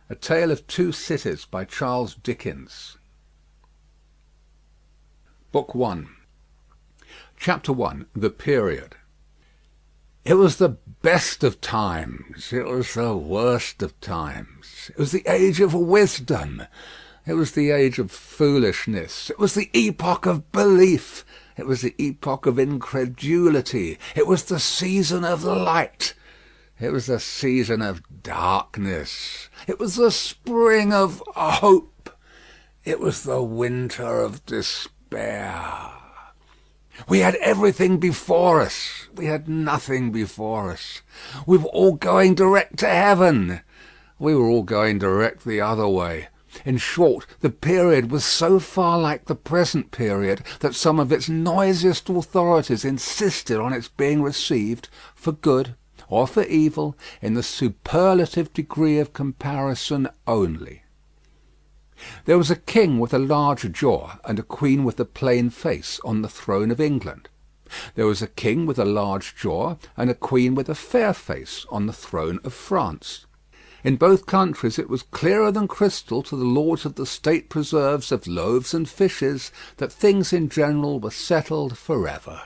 A Tale of Two Cities by Charles Dickens. Book 1. Chapter 1. The Period. It was the best of times. It was the worst of times. It was the age of wisdom. It was the age of foolishness. It was the epoch of belief. It was the epoch of incredulity. It was the season of light. It was the season of darkness. It was the spring of hope. It was the winter of despair. We had everything before us. We had nothing before us. We were all going direct to heaven. We were all going direct the other way. In short, the period was so far like the present period that some of its noisiest authorities insisted on its being received for good or for evil in the superlative degree of comparison only. There was a king with a large jaw and a queen with a plain face on the throne of England. There was a king with a large jaw and a queen with a fair face on the throne of France. In both countries it was clearer than crystal to the lords of the state preserves of loaves and fishes that things in general were settled for ever.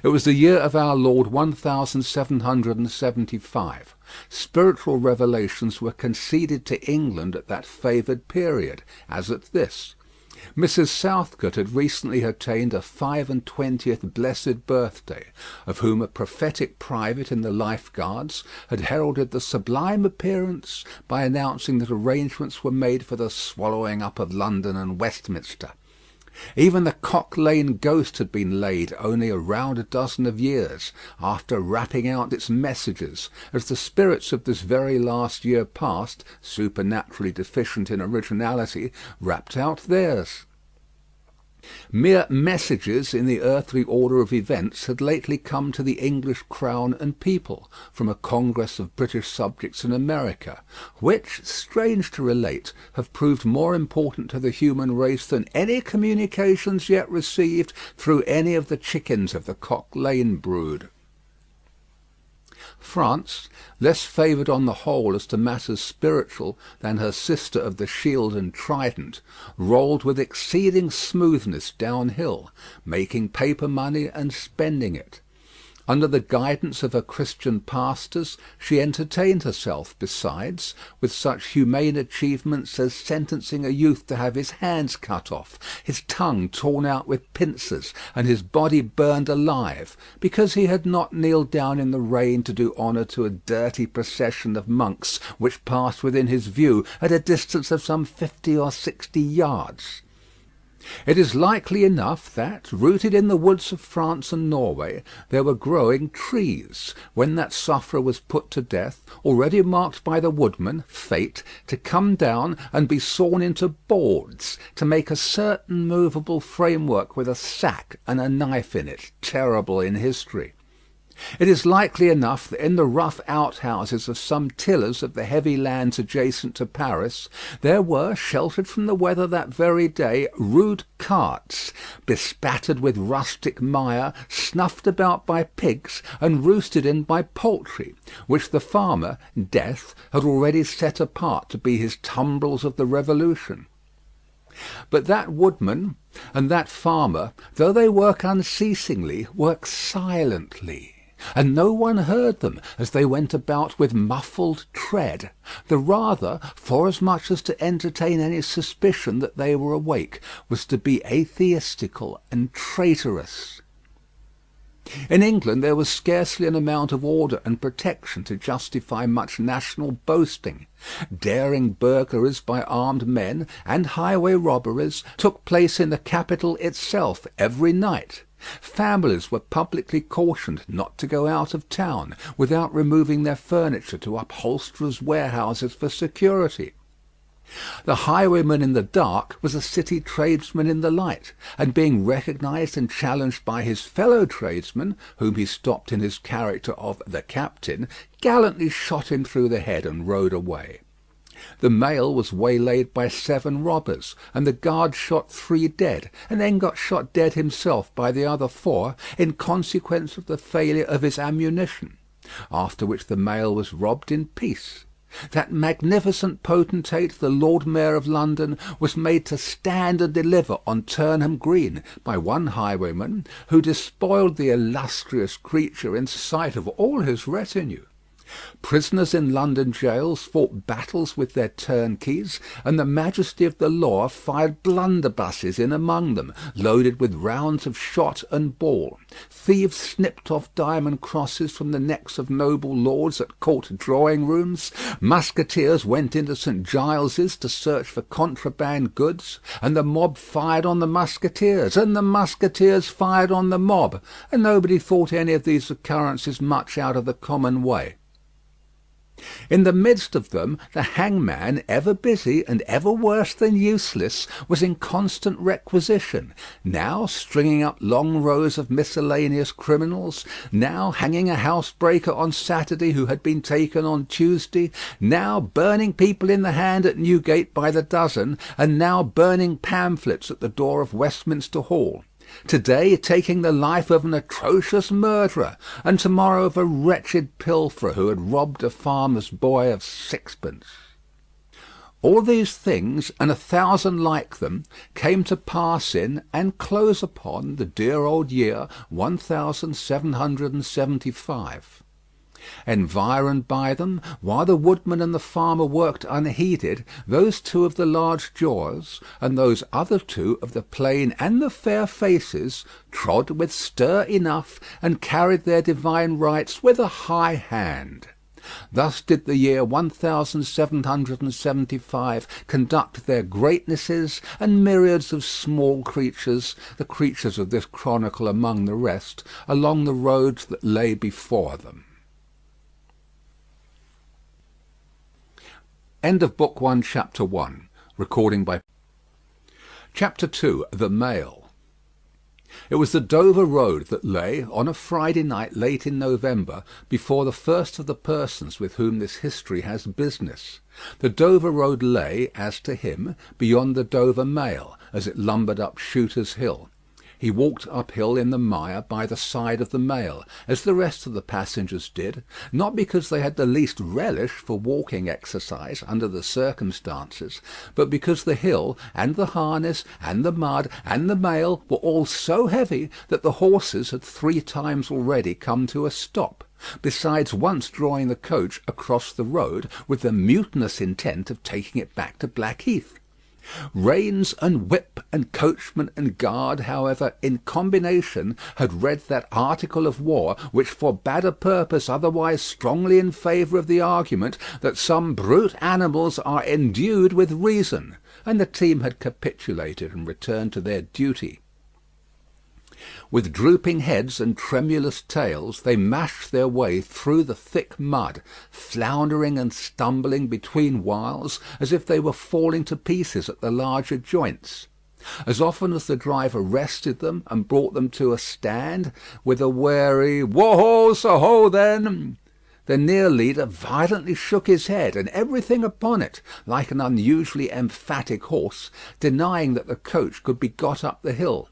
It was the year of our Lord 1775. Spiritual revelations were conceded to England at that favoured period, as at this. Mrs. Southcote had recently attained her 25th blessed birthday, of whom a prophetic private in the Life Guards had heralded the sublime appearance by announcing that arrangements were made for the swallowing up of London and Westminster. Even the Cock Lane ghost had been laid only a round dozen of years after rapping out its messages, as the spirits of this very last year past, supernaturally deficient in originality, rapped out theirs. Mere messages in the earthly order of events had lately come to the English crown and people from a congress of British subjects in America, which, strange to relate, have proved more important to the human race than any communications yet received through any of the chickens of the Cock Lane brood. France, less favoured on the whole as to matters spiritual than her sister of the Shield and Trident, rolled with exceeding smoothness downhill, making paper money and spending it. Under the guidance of her Christian pastors, she entertained herself, besides, with such humane achievements as sentencing a youth to have his hands cut off, his tongue torn out with pincers, and his body burned alive, because he had not kneeled down in the rain to do honour to a dirty procession of monks which passed within his view at a distance of some 50 or 60 yards. It is likely enough that, rooted in the woods of France and Norway, there were growing trees, when that sufferer was put to death, already marked by the woodman, Fate, to come down and be sawn into boards, to make a certain movable framework with a sack and a knife in it, terrible in history. It is likely enough that in the rough outhouses of some tillers of the heavy lands adjacent to Paris, there were, sheltered from the weather that very day, rude carts, bespattered with rustic mire, snuffed about by pigs, and roosted in by poultry, which the farmer, Death, had already set apart to be his tumbrils of the Revolution. But that woodman and that farmer, though they work unceasingly, work silently, and no one heard them as they went about with muffled tread, the rather, forasmuch as to entertain any suspicion that they were awake was to be atheistical and traitorous. In England there was scarcely an amount of order and protection to justify much national boasting. Daring burglaries by armed men, and highway robberies, took place in the capital itself every night. Families were publicly cautioned not to go out of town without removing their furniture to upholsterers' warehouses for security. The highwayman in the dark was a city tradesman in the light, and being recognised and challenged by his fellow tradesmen, whom he stopped in his character of the captain, gallantly shot him through the head and rode away. The mail was waylaid by 7 robbers, and the guard shot 3 dead, and then got shot dead himself by the other 4, in consequence of the failure of his ammunition, after which the mail was robbed in peace. That magnificent potentate, the Lord Mayor of London, was made to stand and deliver on Turnham Green by one highwayman, who despoiled the illustrious creature in sight of all his retinue. Prisoners in London gaols fought battles with their turnkeys, and the majesty of the law fired blunderbusses in among them, loaded with rounds of shot and ball. Thieves snipped off diamond crosses from the necks of noble lords at court drawing-rooms. Musketeers went into St. Giles's to search for contraband goods, and the mob fired on the musketeers, and the musketeers fired on the mob, and nobody thought any of these occurrences much out of the common way. In the midst of them, the hangman, ever busy and ever worse than useless, was in constant requisition, now stringing up long rows of miscellaneous criminals, now hanging a housebreaker on Saturday who had been taken on Tuesday, now burning people in the hand at Newgate by the dozen, and now burning pamphlets at the door of Westminster Hall. To-day taking the life of an atrocious murderer, and to-morrow of a wretched pilferer who had robbed a farmer's boy of sixpence. All these things, and 1,000 like them, came to pass in and close upon the dear old year 1775. Environed by them, while the woodman and the farmer worked unheeded, those two of the large jaws, and those other two of the plain and the fair faces, trod with stir enough, and carried their divine rights with a high hand. Thus did the year 1775 conduct their greatnesses and myriads of small creatures, the creatures of this chronicle among the rest, along the roads that lay before them. End of Book 1, Chapter 1. Recording by... Chapter 2. The Mail. It was the Dover Road that lay, on a Friday night late in November, before the first of the persons with whom this history has business. The Dover Road lay, as to him, beyond the Dover Mail, as it lumbered up Shooter's Hill. He walked uphill in the mire by the side of the mail, as the rest of the passengers did, not because they had the least relish for walking exercise under the circumstances, but because the hill, and the harness, and the mud, and the mail were all so heavy that the horses had 3 times already come to a stop, besides once drawing the coach across the road with the mutinous intent of taking it back to Blackheath. Reins and whip and coachman and guard, however, in combination, had read that article of war which forbade a purpose otherwise strongly in favour of the argument that some brute animals are endued with reason, and the team had capitulated and returned to their duty. With drooping heads and tremulous tails they mashed their way through the thick mud, floundering and stumbling between whiles as if they were falling to pieces at the larger joints. As often as the driver rested them and brought them to a stand, with a wary "Wo-ho, so-ho, then!" the near leader violently shook his head and everything upon it, like an unusually emphatic horse, denying that the coach could be got up the hill.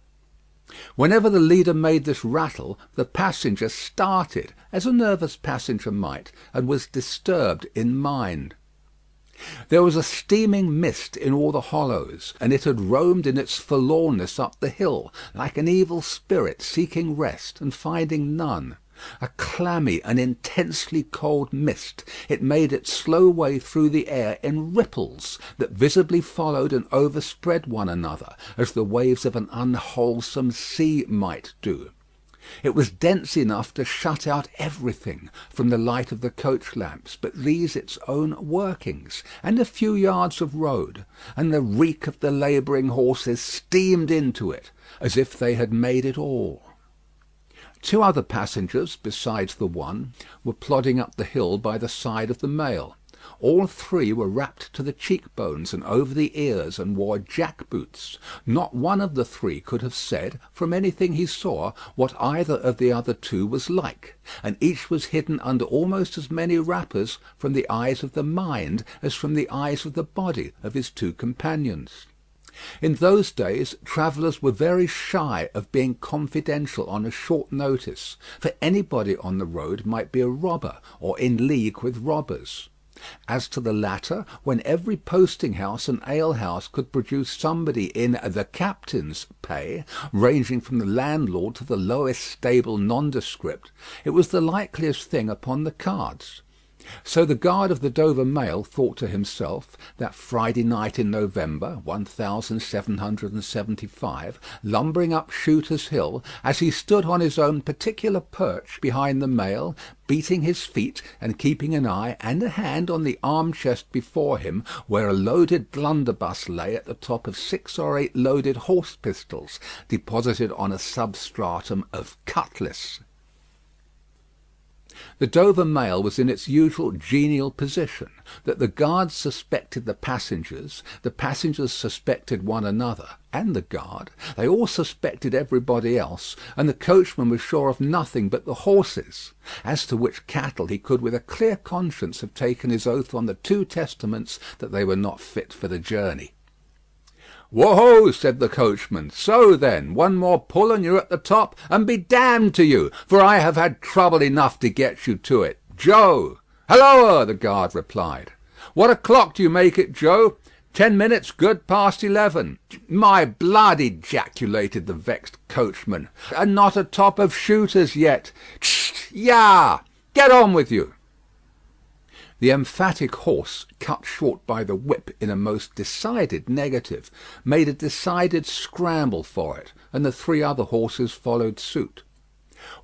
Whenever the leader made this rattle, the passenger started, as a nervous passenger might, and was disturbed in mind. There was a steaming mist in all the hollows, and it had roamed in its forlornness up the hill, like an evil spirit seeking rest and finding none. A clammy and intensely cold mist, it made its slow way through the air in ripples that visibly followed and overspread one another, as the waves of an unwholesome sea might do. It was dense enough to shut out everything from the light of the coach lamps but these its own workings, and a few yards of road, and the reek of the labouring horses steamed into it, as if they had made it all. 2 other passengers, besides the one, were plodding up the hill by the side of the mail. All 3 were wrapped to the cheekbones and over the ears, and wore jack-boots. Not one of the 3 could have said, from anything he saw, what either of the other 2 was like, and each was hidden under almost as many wrappers from the eyes of the mind as from the eyes of the body of his 2 companions. In those days travellers were very shy of being confidential on a short notice, for anybody on the road might be a robber or in league with robbers. As to the latter, when every posting-house and alehouse could produce somebody in the captain's pay, ranging from the landlord to the lowest stable nondescript, it was the likeliest thing upon the cards. So the guard of the Dover Mail thought to himself, that Friday night in November, 1775, lumbering up Shooter's Hill, as he stood on his own particular perch behind the Mail, beating his feet and keeping an eye and a hand on the arm-chest before him, where a loaded blunderbuss lay at the top of 6 or 8 loaded horse-pistols, deposited on a substratum of cutlass. The Dover Mail was in its usual genial position, that the guards suspected the passengers suspected one another, and the guard, they all suspected everybody else, and the coachman was sure of nothing but the horses, as to which cattle he could with a clear conscience have taken his oath on the 2 testaments that they were not fit for the journey. "Whoa!" said the coachman. "So then, one more pull and you're at the top, and be damned to you, for I have had trouble enough to get you to it. Joe!" "Halloa!" the guard replied. "What o'clock do you make it, Joe?" 10 minutes good past 11. "My blood!" ejaculated the vexed coachman. "And not a top of Shooters yet. Tst! Yah! Get on with you." The emphatic horse, cut short by the whip in a most decided negative, made a decided scramble for it, and the 3 other horses followed suit.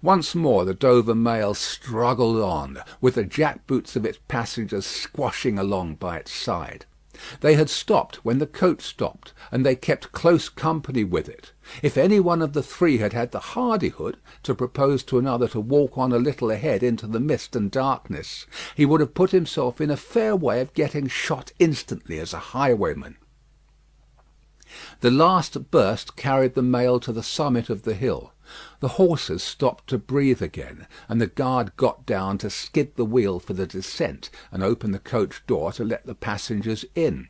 Once more the Dover Mail struggled on, with the jack-boots of its passengers squashing along by its side. They had stopped when the coach stopped, and they kept close company with it. If any one of the 3 had had the hardihood to propose to another to walk on a little ahead into the mist and darkness, he would have put himself in a fair way of getting shot instantly as a highwayman. The last burst carried the Mail to the summit of the hill. The horses stopped to breathe again, and the guard got down to skid the wheel for the descent and open the coach door to let the passengers in.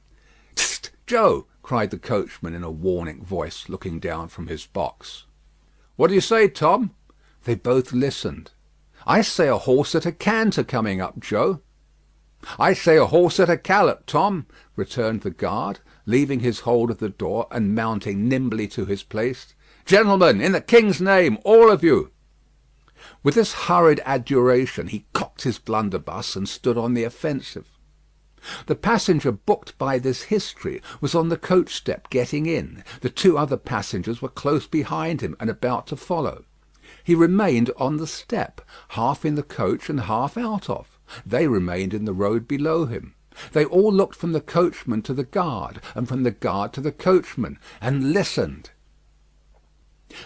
"Tst, Joe!" cried the coachman in a warning voice, looking down from his box. "What do you say, Tom?" They both listened. "I say a horse at a canter coming up, Joe." "I say a horse at a gallop, Tom," returned the guard, leaving his hold of the door and mounting nimbly to his place. "Gentlemen, in the King's name, all of you." With this hurried adjuration he cocked his blunderbuss and stood on the offensive. The passenger booked by this history was on the coach step getting in. The 2 other passengers were close behind him and about to follow. He remained on the step, half in the coach and half out of. They remained in the road below him. They all looked from the coachman to the guard, and from the guard to the coachman, and listened.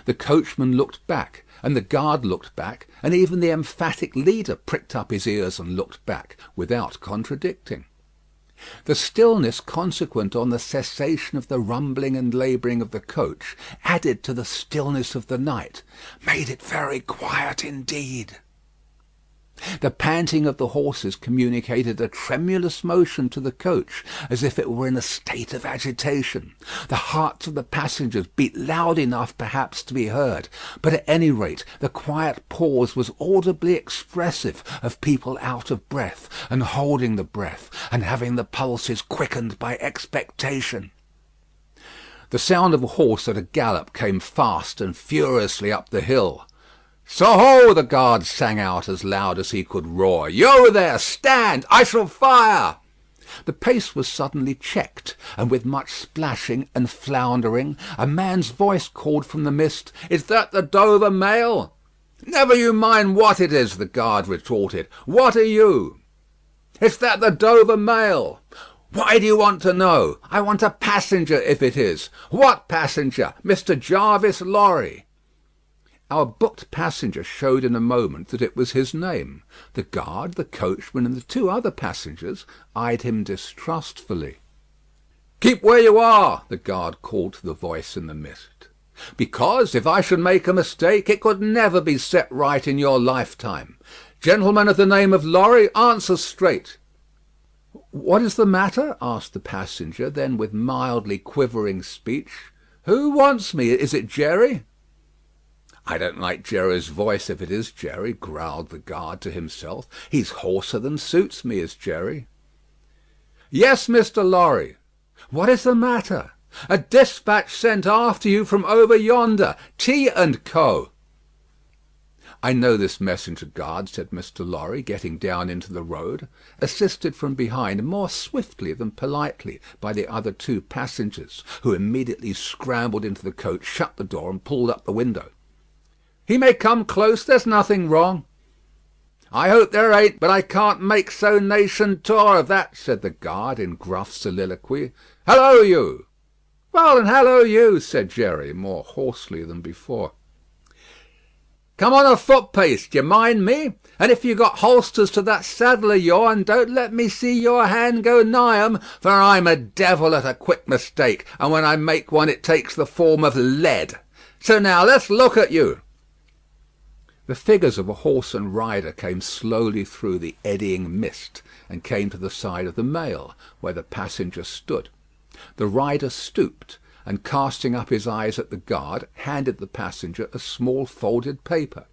The coachman looked back, and the guard looked back, and even the emphatic leader pricked up his ears and looked back, without contradicting. The stillness consequent on the cessation of the rumbling and labouring of the coach, added to the stillness of the night, made it very quiet indeed. The panting of the horses communicated a tremulous motion to the coach, as if it were in a state of agitation. The hearts of the passengers beat loud enough perhaps to be heard, but at any rate the quiet pause was audibly expressive of people out of breath, and holding the breath, and having the pulses quickened by expectation. The sound of a horse at a gallop came fast and furiously up the hill. "So-ho!" the guard sang out as loud as he could roar. "You there! Stand! I shall fire!" The pace was suddenly checked, and with much splashing and floundering, a man's voice called from the mist, "Is that the Dover Mail?" "Never you mind what it is," the guard retorted. "What are you?" "Is that the Dover Mail?" "Why do you want to know?" "I want a passenger, if it is." "What passenger?" "Mr. Jarvis Lorry." Our booked passenger showed in a moment that it was his name. The guard, the coachman, and the 2 other passengers eyed him distrustfully. "Keep where you are," the guard called to the voice in the mist. "Because, if I should make a mistake, it could never be set right in your lifetime. Gentleman of the name of Lorry, answer straight." "What is the matter?" asked the passenger, then with mildly quivering speech, "Who wants me? Is it Jerry?" "I don't like Jerry's voice if it is Jerry," growled the guard to himself. "He's hoarser than suits me, is Jerry." "Yes, Mr. Lorry." "What is the matter?" "A dispatch sent after you from over yonder. Tea and Co." "I know this messenger, guard," said Mr. Lorry, getting down into the road, assisted from behind more swiftly than politely by the other two passengers, who immediately scrambled into the coach, shut the door, and pulled up the window. "He may come close. There's nothing wrong." "I hope there ain't, but I can't make so nation tour of that," said the guard in gruff soliloquy. "Hallo, you!" "Well, and hallo, you," said Jerry, more hoarsely than before. "Come on a foot-pace, d'ye mind me? And if you've got holsters to that saddle of yourn, don't let me see your hand go nigh 'em, for I'm a devil at a quick mistake, and when I make one it takes the form of lead. So now let's look at you." The figures of a horse and rider came slowly through the eddying mist, and came to the side of the mail, where the passenger stood. The rider stooped, and casting up his eyes at the guard, handed the passenger a small folded paper.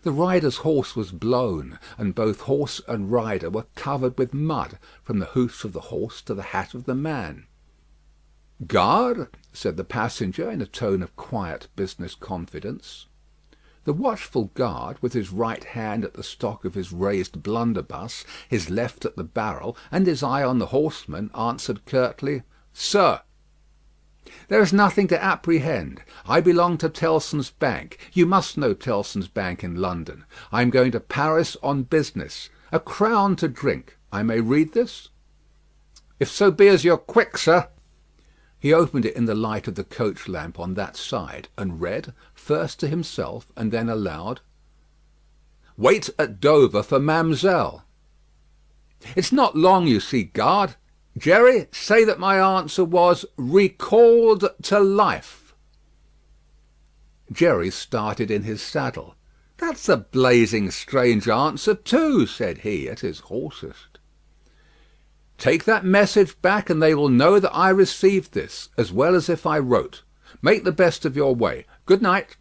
The rider's horse was blown, and both horse and rider were covered with mud, from the hoofs of the horse to the hat of the man. "Guard," said the passenger in a tone of quiet business confidence. The watchful guard, with his right hand at the stock of his raised blunderbuss, his left at the barrel, and his eye on the horseman, answered curtly, "Sir." "There is nothing to apprehend. I belong to Tellson's Bank. You must know Tellson's Bank in London. I am going to Paris on business. A crown to drink. I may read this?" "If so be as you're quick, sir." He opened it in the light of the coach lamp on that side, and read, first to himself and then aloud, "Wait at Dover for Mamselle." "It's not long, you see, guard. Jerry, say that my answer was recalled to life." Jerry started in his saddle. "That's a blazing strange answer too," said he, at his hoarsest. "Take that message back, and they will know that I received this, as well as if I wrote. Make the best of your way. Good night."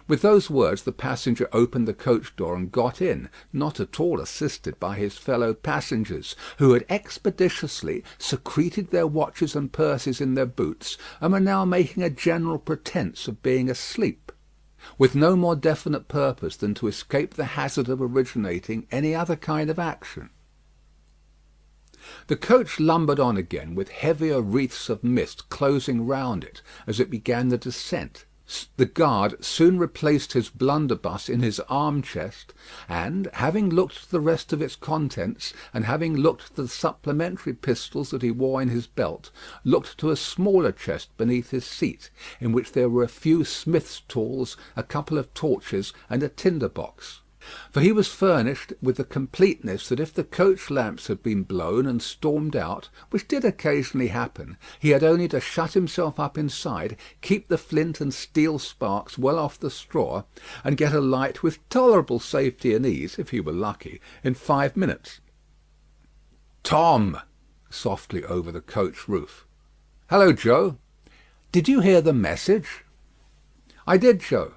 With those words the passenger opened the coach door and got in, not at all assisted by his fellow passengers, who had expeditiously secreted their watches and purses in their boots, and were now making a general pretence of being asleep, with no more definite purpose than to escape the hazard of originating any other kind of action. The coach lumbered on again, with heavier wreaths of mist closing round it as it began the descent. The guard soon replaced his blunderbuss in his arm-chest, and, having looked to the rest of its contents, and having looked to the supplementary pistols that he wore in his belt, looked to a smaller chest beneath his seat, in which there were a few smith's tools, a couple of torches, and a tinder-box. For he was furnished with the completeness that if the coach lamps had been blown and stormed out, which did occasionally happen, he had only to shut himself up inside, keep the flint and steel sparks well off the straw, and get a light with tolerable safety and ease, if he were lucky, in 5 minutes. "Tom!" softly over the coach roof. "Hello, Joe. Did you hear the message?" "I did, Joe."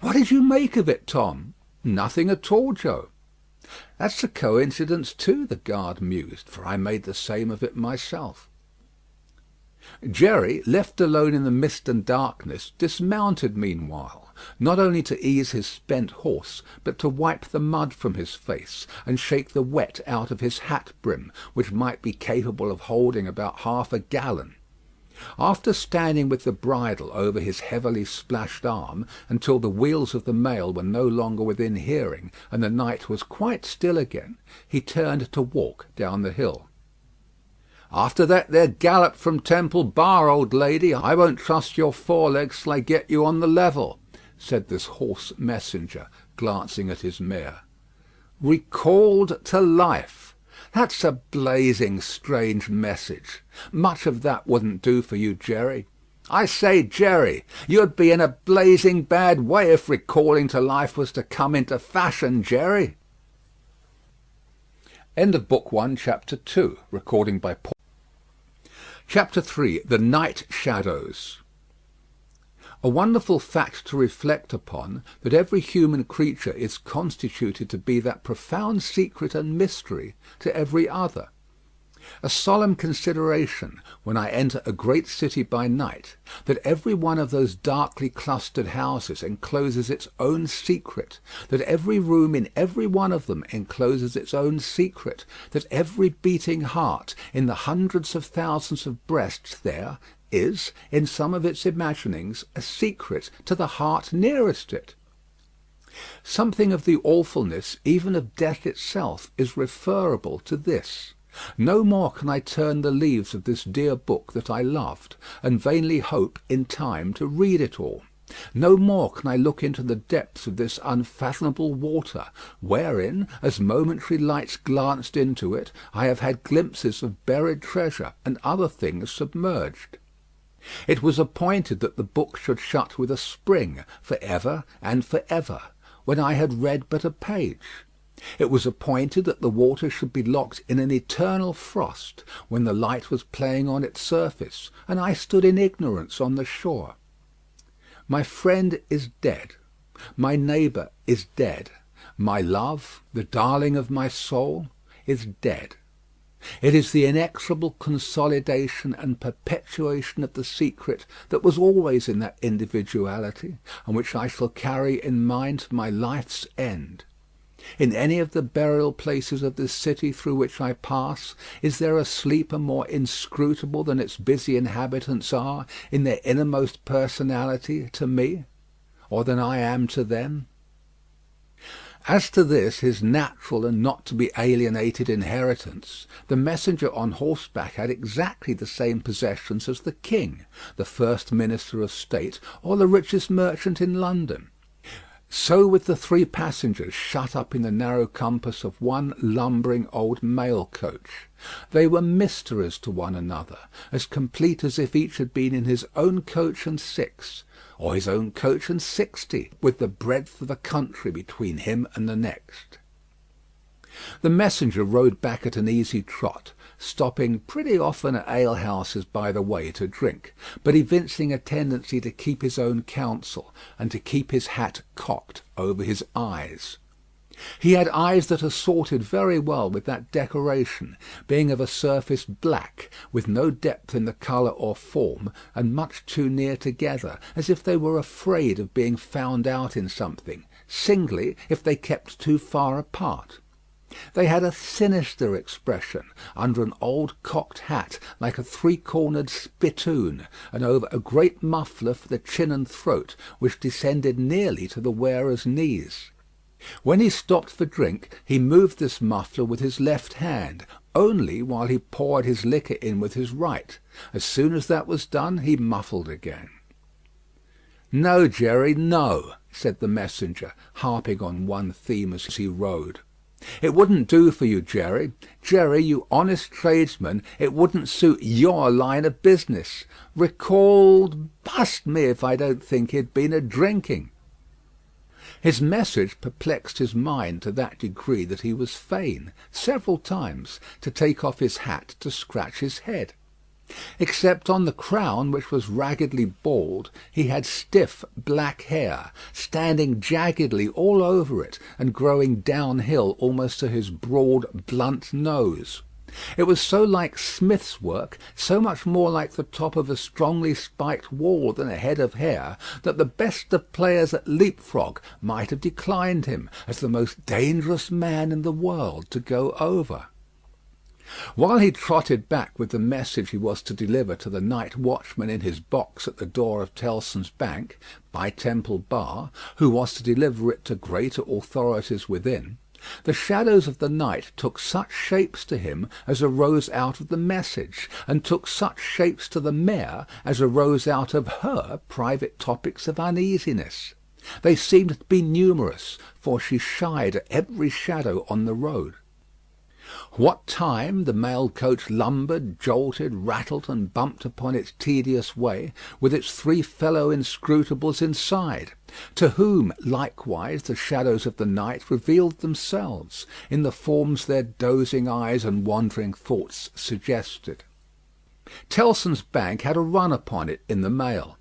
"What did you make of it, Tom?" "Nothing at all, Joe." "That's a coincidence too," the guard mused, "for I made the same of it myself." Jerry, left alone in the mist and darkness, dismounted meanwhile, not only to ease his spent horse, but to wipe the mud from his face, and shake the wet out of his hat brim, which might be capable of holding about half a gallon. After standing with the bridle over his heavily splashed arm until the wheels of the mail were no longer within hearing, and the night was quite still again, he turned to walk down the hill. "After that there gallop from Temple Bar, old lady, I won't trust your forelegs till I get you on the level," said this hoarse messenger, glancing at his mare. "Recalled to life. That's a blazing strange message. Much of that wouldn't do for you, Jerry. I say, Jerry, you'd be in a blazing bad way if recalling to life was to come into fashion, Jerry." End of Book 1, Chapter 2. Recording by Paul. Chapter 3. The Night Shadows. A wonderful fact to reflect upon, that every human creature is constituted to be that profound secret and mystery to every other. A solemn consideration, when I enter a great city by night, that every one of those darkly clustered houses encloses its own secret, that every room in every one of them encloses its own secret, that every beating heart in the hundreds of thousands of breasts there is, in some of its imaginings, a secret to the heart nearest it. Something of the awfulness even of death itself is referable to this. No more can I turn the leaves of this dear book that I loved, and vainly hope in time to read it all. No more can I look into the depths of this unfathomable water, wherein, as momentary lights glanced into it, I have had glimpses of buried treasure and other things submerged. It was appointed that the book should shut with a spring, for ever and for ever, when I had read but a page. It was appointed that the water should be locked in an eternal frost, when the light was playing on its surface, and I stood in ignorance on the shore. My friend is dead. My neighbour is dead. My love, the darling of my soul, is dead. It is the inexorable consolidation and perpetuation of the secret that was always in that individuality, and which I shall carry in mind to my life's end. In any of the burial places of this city through which I pass, is there a sleeper more inscrutable than its busy inhabitants are, in their innermost personality, to me, or than I am to them? As to this, his natural and not to be alienated inheritance, the messenger on horseback had exactly the same possessions as the king, the first minister of state, or the richest merchant in London. So with the three passengers shut up in the narrow compass of one lumbering old mail coach. They were mysteries to one another, as complete as if each had been in his own coach and six, or his own coach and 60, with the breadth of a country between him and the next. The messenger rode back at an easy trot, stopping pretty often at alehouses by the way to drink, but evincing a tendency to keep his own counsel, and to keep his hat cocked over his eyes. He had eyes that assorted very well with that decoration, being of a surface black, with no depth in the colour or form, and much too near together, as if they were afraid of being found out in something, singly if they kept too far apart. They had a sinister expression under an old cocked hat like a three-cornered spittoon, and over a great muffler for the chin and throat, which descended nearly to the wearer's knees. When he stopped for drink, he moved this muffler with his left hand, only while he poured his liquor in with his right. As soon as that was done, he muffled again. "No, Jerry, no," said the messenger, harping on one theme as he rode. "It wouldn't do for you, Jerry. Jerry, you honest tradesman, it wouldn't suit your line of business. Recalled, bust me if I don't think he'd been a-drinking." His message perplexed his mind to that degree that he was fain, several times, to take off his hat to scratch his head. Except on the crown, which was raggedly bald, he had stiff black hair, standing jaggedly all over it, and growing downhill almost to his broad, blunt nose. It was so like Smith's work, so much more like the top of a strongly spiked wall than a head of hair, that the best of players at leap-frog might have declined him as the most dangerous man in the world to go over. While he trotted back with the message he was to deliver to the night watchman in his box at the door of Tellson's Bank, by Temple Bar, who was to deliver it to greater authorities within, the shadows of the night took such shapes to him as arose out of the message, and took such shapes to the mare as arose out of her private topics of uneasiness. They seemed to be numerous, for she shied at every shadow on the road. What time the mail coach lumbered, jolted, rattled, and bumped upon its tedious way, with its three fellow inscrutables inside, to whom likewise the shadows of the night revealed themselves, in the forms their dozing eyes and wandering thoughts suggested. Tellson's Bank had a run upon it in the mail.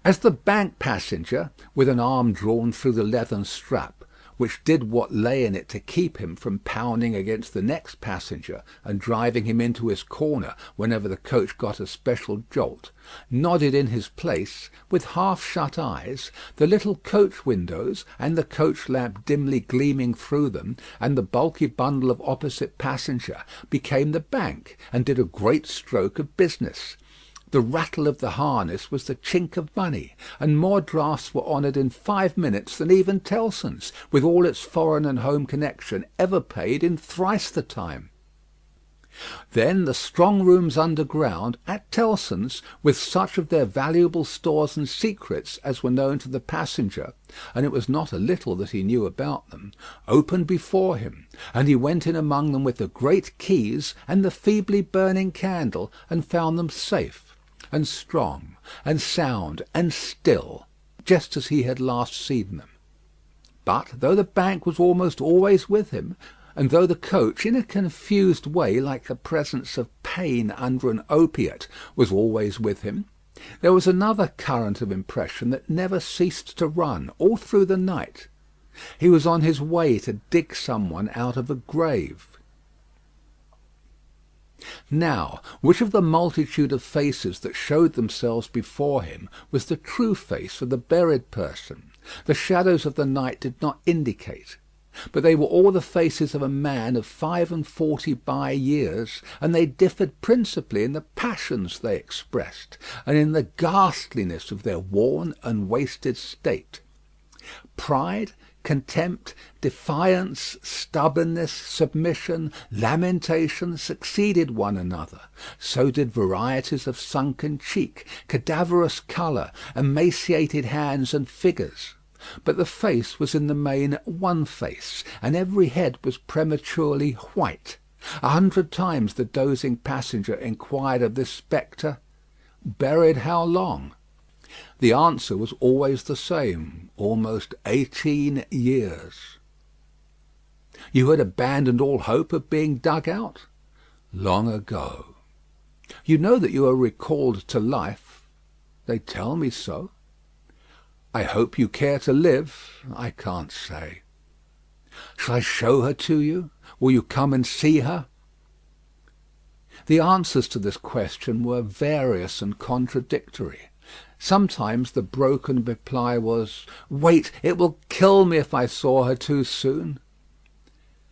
As the bank passenger, with an arm drawn through the leathern strap, which did what lay in it to keep him from pounding against the next passenger and driving him into his corner whenever the coach got a special jolt, nodded in his place, with half-shut eyes, the little coach windows, and the coach lamp dimly gleaming through them, and the bulky bundle of opposite passenger, became the bank, and did a great stroke of business. The rattle of the harness was the chink of money, and more drafts were honoured in 5 minutes than even Tellson's, with all its foreign and home connection, ever paid in thrice the time. Then the strong rooms underground, at Tellson's, with such of their valuable stores and secrets as were known to the passenger, and it was not a little that he knew about them, opened before him, and he went in among them with the great keys and the feebly burning candle, and found them safe, and strong, and sound, and still, just as he had last seen them. But though the bank was almost always with him, and though the coach, in a confused way like the presence of pain under an opiate, was always with him, there was another current of impression that never ceased to run all through the night. He was on his way to dig someone out of a grave. Now, which of the multitude of faces that showed themselves before him was the true face of the buried person, the shadows of the night did not indicate. But they were all the faces of a man of 45 by years, and they differed principally in the passions they expressed, and in the ghastliness of their worn and wasted state. Pride, contempt, defiance, stubbornness, submission, lamentation succeeded one another. So did varieties of sunken cheek, cadaverous colour, emaciated hands and figures. But the face was in the main one face, and every head was prematurely white. 100 times the dozing passenger inquired of this spectre, "Buried how long?" The answer was always the same, almost 18 years. You had abandoned all hope of being dug out? Long ago. You know that you are recalled to life? They tell me so. I hope you care to live? I can't say. Shall I show her to you? Will you come and see her? The answers to this question were various and contradictory. Sometimes the broken reply was, "Wait, it will kill me if I saw her too soon."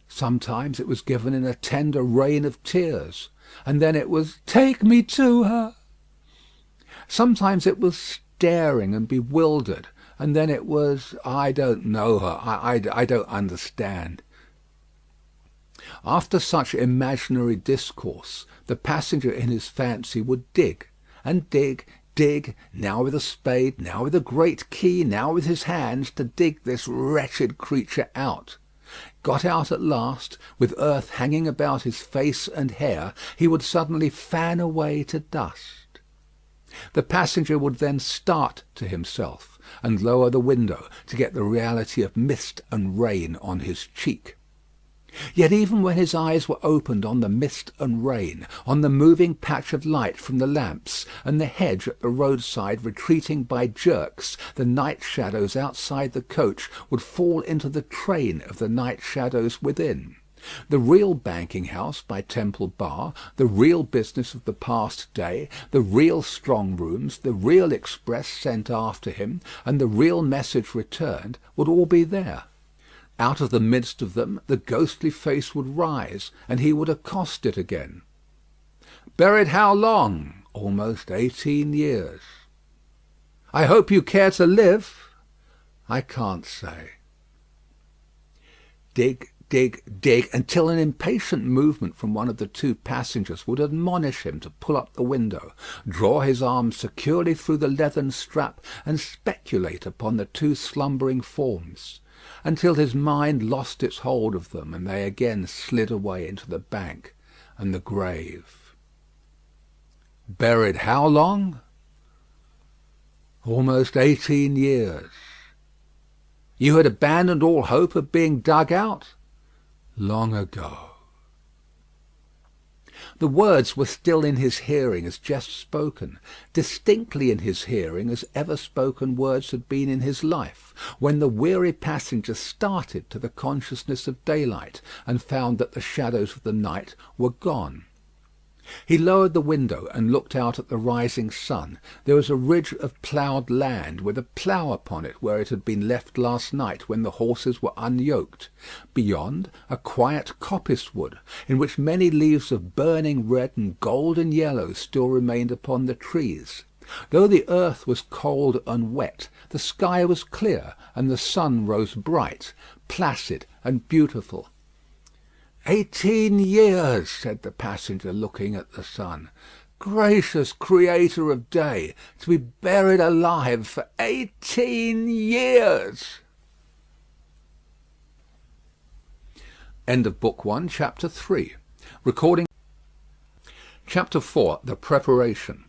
Sometimes it was given in a tender rain of tears, and then it was, "Take me to her." Sometimes it was staring and bewildered, and then it was, "I don't know her. I don't understand." After such imaginary discourse, the passenger in his fancy would dig, and dig, dig, now with a spade, now with a great key, now with his hands, to dig this wretched creature out. Got out at last, with earth hanging about his face and hair, he would suddenly fan away to dust. The passenger would then start to himself, and lower the window to get the reality of mist and rain on his cheek. Yet even when his eyes were opened on the mist and rain, on the moving patch of light from the lamps, and the hedge at the roadside retreating by jerks, the night shadows outside the coach would fall into the train of the night shadows within. The real banking house by Temple Bar, the real business of the past day, the real strong rooms, the real express sent after him, and the real message returned, would all be there. Out of the midst of them the ghostly face would rise, and he would accost it again. "Buried how long?" "Almost 18 years." "I hope you care to live?" "I can't say." Dig, dig, dig, until an impatient movement from one of the two passengers would admonish him to pull up the window, draw his arm securely through the leathern strap, and speculate upon the two slumbering forms, until his mind lost its hold of them, and they again slid away into the bank and the grave. "Buried how long?" "Almost 18 years." "You had abandoned all hope of being dug out?" "Long ago." The words were still in his hearing as just spoken, distinctly in his hearing as ever spoken words had been in his life, when the weary passenger started to the consciousness of daylight, and found that the shadows of the night were gone. He lowered the window and looked out at the rising sun. There was a ridge of ploughed land, with a plough upon it where it had been left last night when the horses were unyoked. Beyond, a quiet coppice wood, in which many leaves of burning red and golden yellow still remained upon the trees. Though the earth was cold and wet, the sky was clear, and the sun rose bright, placid, and beautiful. 18 years, said the passenger, looking at the sun. Gracious Creator of day, to be buried alive for 18 years. End of Book 1, Chapter 3. Chapter 4. The Preparation.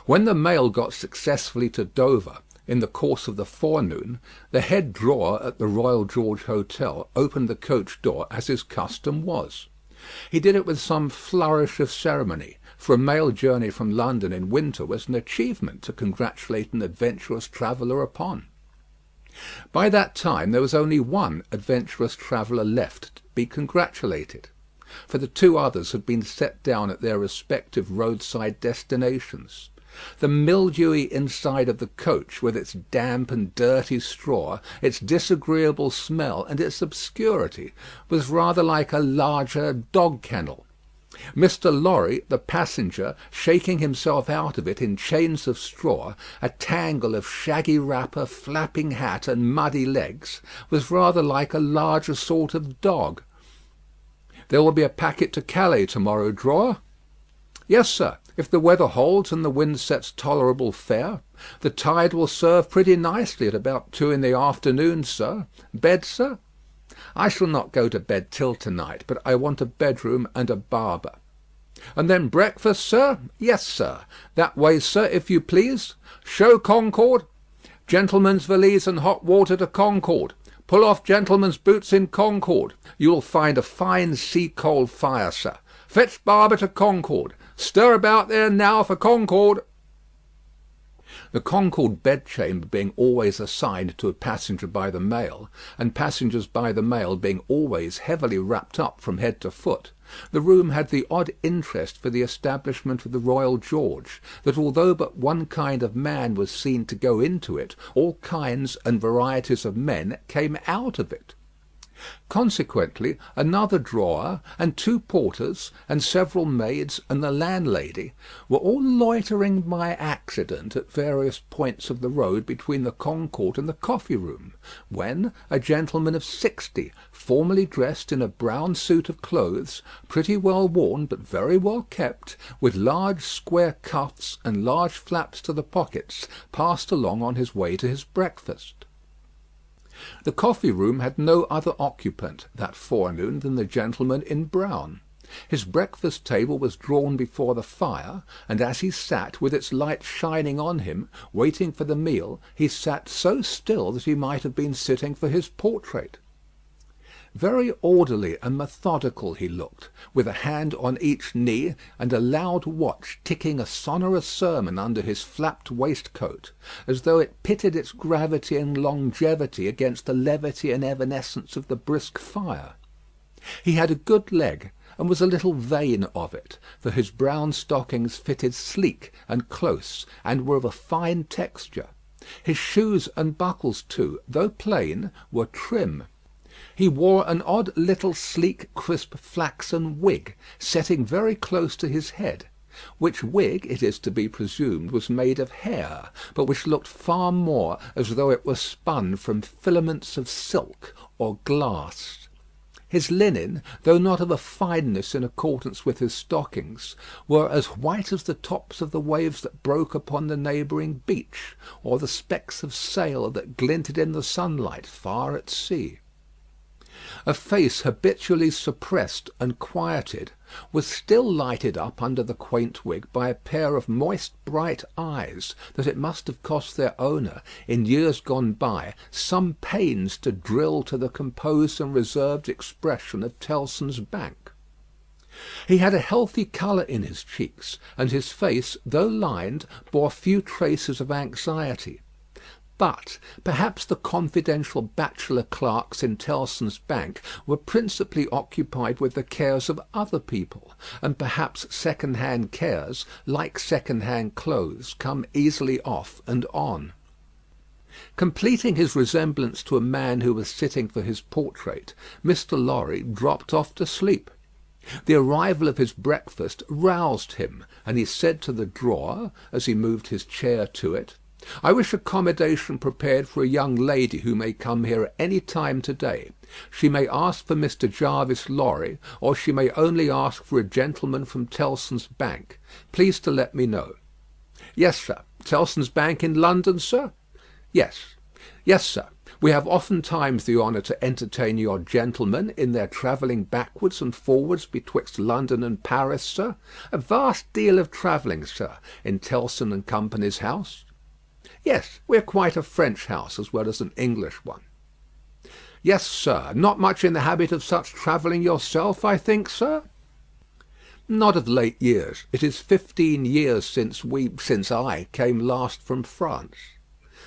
When the mail got successfully to Dover, in the course of the forenoon, the head drawer at the Royal George Hotel opened the coach door as his custom was. He did it with some flourish of ceremony, for a mail journey from London in winter was an achievement to congratulate an adventurous traveller upon. By that time there was only one adventurous traveller left to be congratulated, for the two others had been set down at their respective roadside destinations. The mildewy inside of the coach, with its damp and dirty straw, its disagreeable smell, and its obscurity, was rather like a larger dog kennel. Mr. Lorry, the passenger, shaking himself out of it in chains of straw, a tangle of shaggy wrapper, flapping hat, and muddy legs, was rather like a larger sort of dog. "There will be a packet to Calais to-morrow, drawer?" "Yes, sir, if the weather holds and the wind sets tolerable fair. The tide will serve pretty nicely at about 2 in the afternoon, sir. Bed, sir?" "I shall not go to bed till to-night, but I want a bedroom and a barber." "And then breakfast, sir?" "Yes, sir. That way, sir, if you please. Show Concord. Gentleman's valise and hot water to Concord. Pull off gentleman's boots in Concord. You will find a fine sea-coal fire, sir. Fetch barber to Concord. Stir about there now for Concord." The Concord bedchamber being always assigned to a passenger by the mail, and passengers by the mail being always heavily wrapped up from head to foot, the room had the odd interest for the establishment of the Royal George, that although but one kind of man was seen to go into it, all kinds and varieties of men came out of it. Consequently, another drawer, and 2 porters, and several maids, and the landlady, were all loitering by accident at various points of the road between the Concord and the coffee-room, when a gentleman of 60, formally dressed in a brown suit of clothes, pretty well worn but very well kept, with large square cuffs and large flaps to the pockets, passed along on his way to his breakfast. The coffee-room had no other occupant that forenoon than the gentleman in brown. His breakfast table was drawn before the fire, and as he sat, with its light shining on him, waiting for the meal, he sat so still that he might have been sitting for his portrait. Very orderly and methodical he looked, with a hand on each knee, and a loud watch ticking a sonorous sermon under his flapped waistcoat, as though it pitted its gravity and longevity against the levity and evanescence of the brisk fire. He had a good leg, and was a little vain of it, for his brown stockings fitted sleek and close, and were of a fine texture. His shoes and buckles too, though plain, were trim. He wore an odd little sleek crisp flaxen wig, setting very close to his head, which wig, it is to be presumed, was made of hair, but which looked far more as though it were spun from filaments of silk or glass. His linen, though not of a fineness in accordance with his stockings, were as white as the tops of the waves that broke upon the neighbouring beach, or the specks of sail that glinted in the sunlight far at sea. A face habitually suppressed and quieted was still lighted up under the quaint wig by a pair of moist bright eyes that it must have cost their owner, in years gone by, some pains to drill to the composed and reserved expression of Tellson's Bank. He had a healthy colour in his cheeks, and his face, though lined, bore few traces of anxiety. But perhaps the confidential bachelor clerks in Tellson's Bank were principally occupied with the cares of other people, and perhaps second-hand cares, like second-hand clothes, come easily off and on. Completing his resemblance to a man who was sitting for his portrait, Mr. Lorry dropped off to sleep. The arrival of his breakfast roused him, and he said to the drawer, as he moved his chair to it, "I wish accommodation prepared for a young lady who may come here at any time to-day. She may ask for Mr. Jarvis Lorry, or she may only ask for a gentleman from Tellson's Bank. Please to let me know." "Yes, sir. Tellson's Bank in London, sir?" "Yes. Yes, sir. We have oftentimes the honour to entertain your gentlemen in their travelling backwards and forwards betwixt London and Paris, sir. A vast deal of travelling, sir, in Tellson and Company's house." "Yes, we are quite a French house as well as an English one." "Yes, sir. Not much in the habit of such travelling yourself, I think, sir?" "Not of late years. It is 15 years since I came last from France."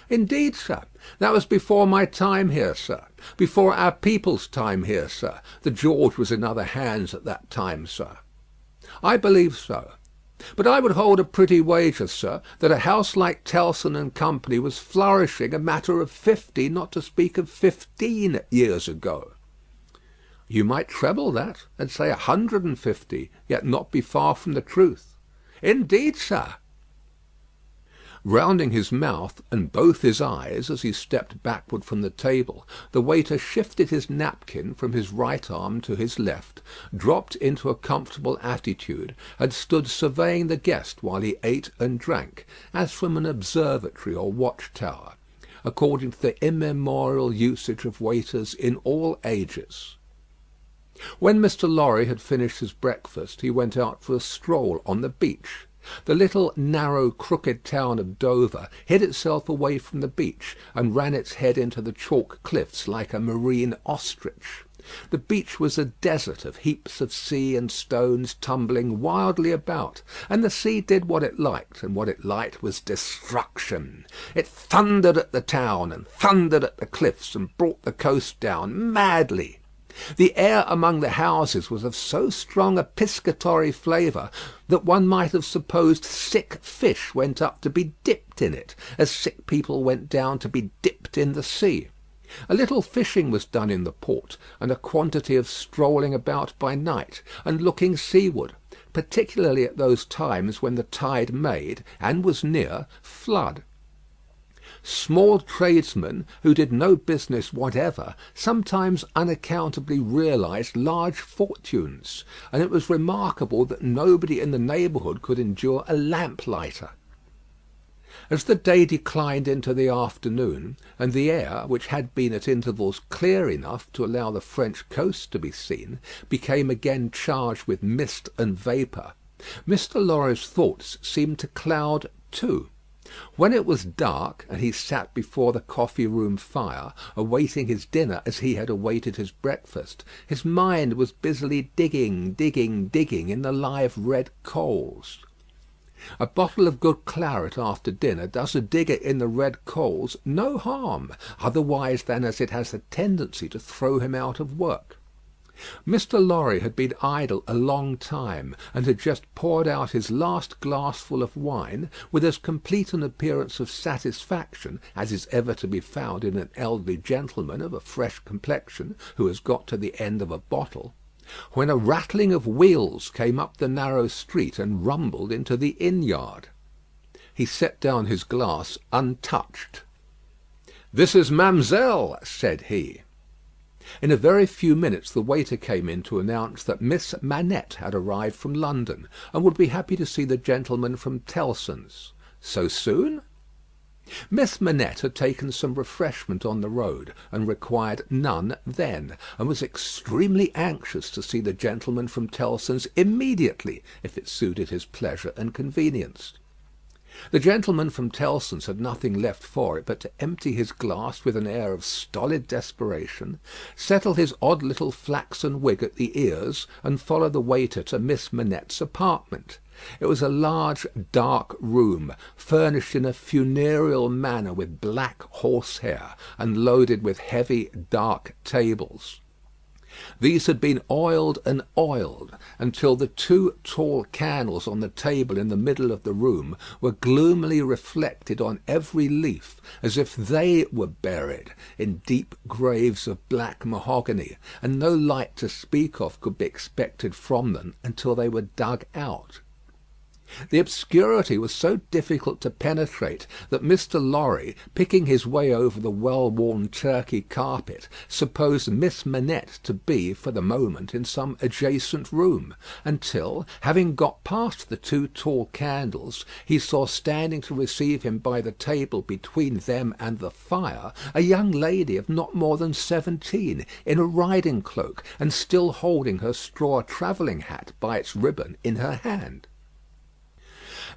"Indeed, sir. That was before my time here, sir. Before our people's time here, sir. The George was in other hands at that time, sir." "I believe so. But I would hold a pretty wager, sir, that a house like Tellson and Company was flourishing a matter of 50, not to speak of 15 years ago." "You might treble that, and say 150, yet not be far from the truth." "Indeed, sir." Rounding his mouth and both his eyes as he stepped backward from the table, the waiter shifted his napkin from his right arm to his left, dropped into a comfortable attitude, and stood surveying the guest while he ate and drank, as from an observatory or watch-tower, according to the immemorial usage of waiters in all ages. When Mr. Lorry had finished his breakfast, he went out for a stroll on the beach. The little narrow crooked town of Dover hid itself away from the beach, and ran its head into the chalk cliffs like a marine ostrich. The beach was a desert of heaps of sea and stones tumbling wildly about, and the sea did what it liked, and what it liked was destruction. It thundered at the town, and thundered at the cliffs, and brought the coast down madly. The air among the houses was of so strong a piscatory flavour that one might have supposed sick fish went up to be dipped in it, as sick people went down to be dipped in the sea. A little fishing was done in the port, and a quantity of strolling about by night, and looking seaward, particularly at those times when the tide made, and was near, flood. Small tradesmen, who did no business whatever, sometimes unaccountably realised large fortunes, and it was remarkable that nobody in the neighbourhood could endure a lamplighter. As the day declined into the afternoon, and the air, which had been at intervals clear enough to allow the French coast to be seen, became again charged with mist and vapour, Mr. Lorry's thoughts seemed to cloud too. When it was dark, and he sat before the coffee-room fire, awaiting his dinner as he had awaited his breakfast, his mind was busily digging in the live red coals. A bottle of good claret after dinner does a digger in the red coals no harm, otherwise than as it has a tendency to throw him out of work. Mr. Lorry had been idle a long time, and had just poured out his last glassful of wine with as complete an appearance of satisfaction as is ever to be found in an elderly gentleman of a fresh complexion who has got to the end of a bottle, when a rattling of wheels came up the narrow street and rumbled into the inn-yard. He set down his glass untouched. "This is Mademoiselle," said he. In a very few minutes the waiter came in to announce that Miss Manette had arrived from London, and would be happy to see the gentleman from Tellson's. So soon? Miss Manette had taken some refreshment on the road, and required none then, and was extremely anxious to see the gentleman from Tellson's immediately, if it suited his pleasure and convenience. The gentleman from Tellson's had nothing left for it but to empty his glass with an air of stolid desperation, settle his odd little flaxen wig at the ears, and follow the waiter to Miss Manette's apartment. It was a large dark room, furnished in a funereal manner with black horsehair, and loaded with heavy dark tables. These had been oiled and oiled, until the two tall candles on the table in the middle of the room were gloomily reflected on every leaf, as if they were buried in deep graves of black mahogany, and no light to speak of could be expected from them until they were dug out. The obscurity was so difficult to penetrate that Mr. Lorry, picking his way over the well-worn Turkey carpet, supposed Miss Manette to be, for the moment, in some adjacent room, until, having got past the two tall candles, he saw standing to receive him by the table between them and the fire, a young lady of not more than 17, in a riding cloak, and still holding her straw travelling hat by its ribbon in her hand.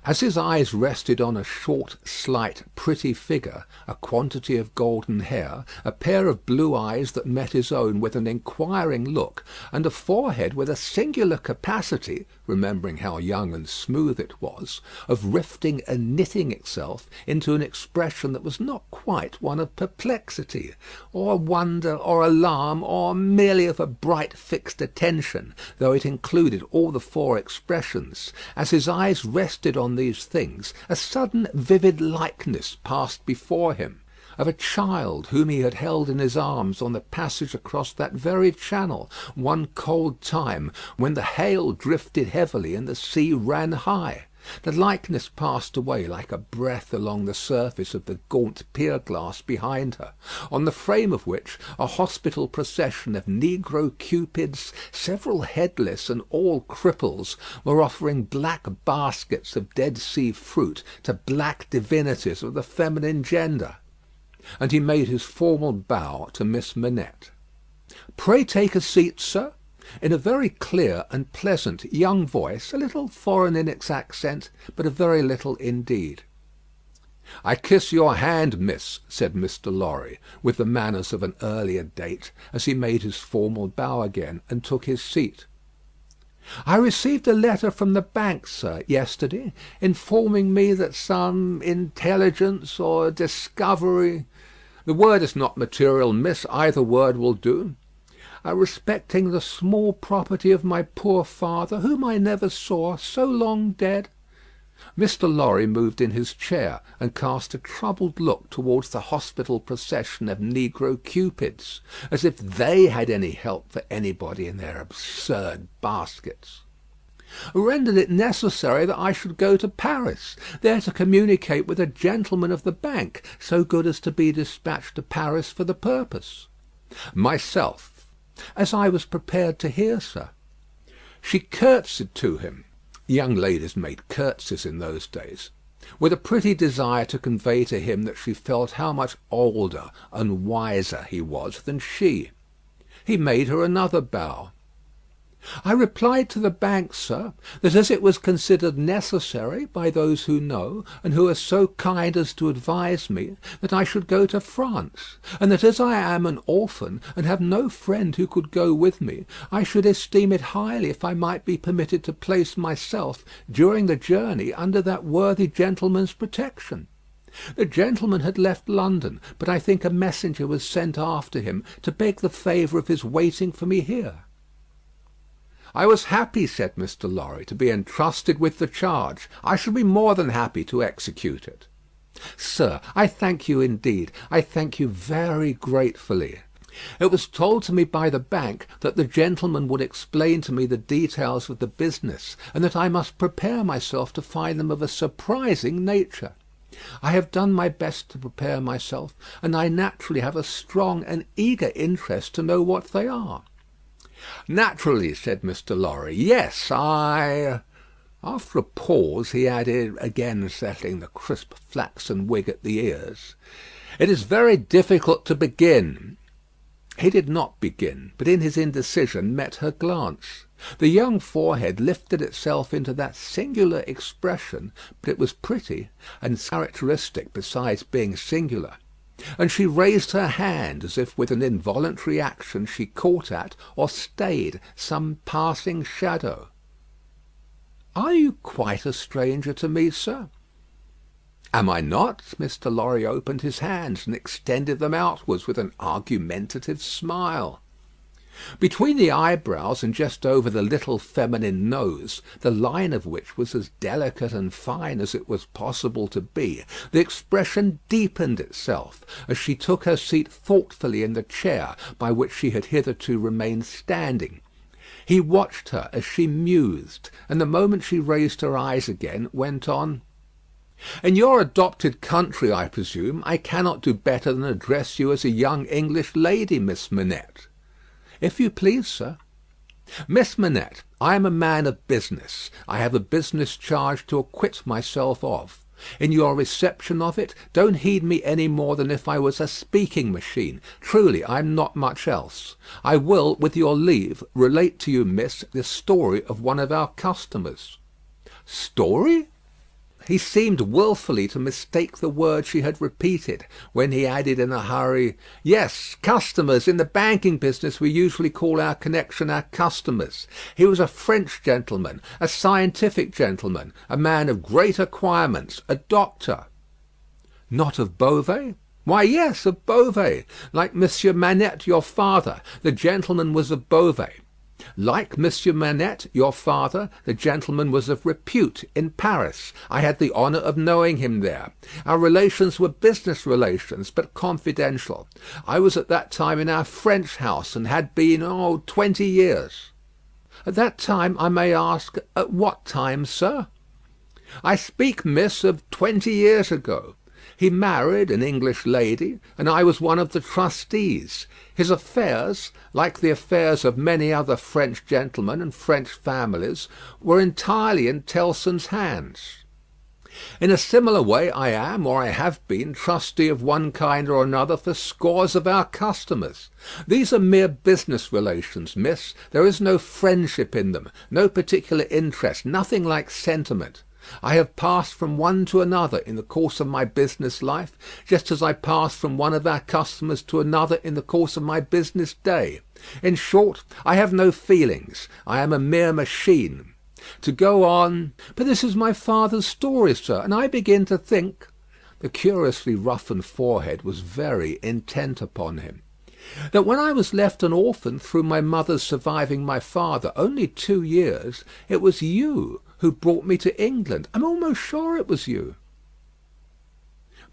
As his eyes rested on a short, slight, pretty figure, a quantity of golden hair, a pair of blue eyes that met his own with an inquiring look, and a forehead with a singular capacity, remembering how young and smooth it was, of rifting and knitting itself into an expression that was not quite one of perplexity, or wonder, or alarm, or merely of a bright fixed attention, though it included all the four expressions. As his eyes rested on these things, a sudden vivid likeness passed before him, of a child whom he had held in his arms on the passage across that very channel, one cold time, when the hail drifted heavily and the sea ran high. The likeness passed away like a breath along the surface of the gaunt pier glass behind her, on the frame of which a hospital procession of negro cupids, several headless and all cripples, were offering black baskets of Dead Sea fruit to black divinities of the feminine gender. And he made his formal bow to Miss Manette. "Pray take a seat, sir," in a very clear and pleasant young voice, a little foreign in its accent, but a very little indeed. "I kiss your hand, miss," said Mr. Lorry, with the manners of an earlier date, as he made his formal bow again, and took his seat. "I received a letter from the bank, sir, yesterday, informing me that some intelligence or discovery—" "The word is not material, miss. Either word will do." "Respecting the small property of my poor father, whom I never saw, so long dead." Mr. Lorry moved in his chair, and cast a troubled look towards the hospital procession of negro cupids, as if they had any help for anybody in their absurd baskets. "Rendered it necessary that I should go to Paris, there to communicate with a gentleman of the bank, so good as to be dispatched to Paris for the purpose." "Myself." "As I was prepared to hear, sir." She curtsied to him young ladies made curtsies in those days with a pretty desire to convey to him that she felt how much older and wiser he was than she. He made her another bow. "I replied to the bank, sir, that as it was considered necessary by those who know, and who are so kind as to advise me, that I should go to France, and that as I am an orphan, and have no friend who could go with me, I should esteem it highly if I might be permitted to place myself, during the journey, under that worthy gentleman's protection. The gentleman had left London, but I think a messenger was sent after him to beg the favour of his waiting for me here." "I was happy," said Mr. Lorry, "to be entrusted with the charge. I shall be more than happy to execute it." "Sir, I thank you indeed. I thank you very gratefully. It was told to me by the bank that the gentleman would explain to me the details of the business, and that I must prepare myself to find them of a surprising nature. I have done my best to prepare myself, and I naturally have a strong and eager interest to know what they are." "Naturally," said Mr. Lorry. "Yes, I—" After a pause, he added, again settling the crisp flaxen wig at the ears, "It is very difficult to begin." He did not begin, but in his indecision met her glance. The young forehead lifted itself into that singular expression, but it was pretty and characteristic besides being singular, and she raised her hand as if with an involuntary action she caught at or stayed some passing shadow. "Are you quite a stranger to me, sir?" "Am I not?" Mr. Lorry opened his hands and extended them outwards with an argumentative smile. Between the eyebrows and just over the little feminine nose, the line of which was as delicate and fine as it was possible to be, the expression deepened itself as she took her seat thoughtfully in the chair by which she had hitherto remained standing. He watched her as she mused, and the moment she raised her eyes again, went on: "In your adopted country, I presume, I cannot do better than address you as a young English lady, Miss Manette." "If you please, sir." "Miss Manette, I am a man of business. I have a business charge to acquit myself of. In your reception of it, don't heed me any more than if I was a speaking machine. Truly, I am not much else. I will, with your leave, relate to you, miss, the story of one of our customers." "Story?" He seemed wilfully to mistake the word she had repeated, when he added in a hurry, "Yes, customers. In the banking business we usually call our connection our customers. He was a French gentleman, a scientific gentleman, a man of great acquirements, a doctor." "Not of Beauvais?" "Why, yes, of Beauvais. Like Monsieur Manette, your father, the gentleman was of Beauvais. Like Monsieur Manette, your father, the gentleman was of repute in Paris. I had the honour of knowing him there. Our relations were business relations, but confidential. I was at that time in our French house, and had been, 20 years." "At that time, I may ask, at what time, sir?" "I speak, miss, of 20 years ago. He married an English lady, and I was one of the trustees. His affairs, like the affairs of many other French gentlemen and French families, were entirely in Tellson's hands. In a similar way I am, or I have been, trustee of one kind or another for scores of our customers. These are mere business relations, miss. There is no friendship in them, no particular interest, nothing like sentiment. I have passed from one to another in the course of my business life, just as I passed from one of our customers to another in the course of my business day. In short, I have no feelings. I am a mere machine. To go on. But this is my father's story, sir, and I begin to think—" The curiously roughened forehead was very intent upon him. "That when I was left an orphan through my mother's surviving my father only 2 years, it was you who brought me to England. I'm almost sure it was you."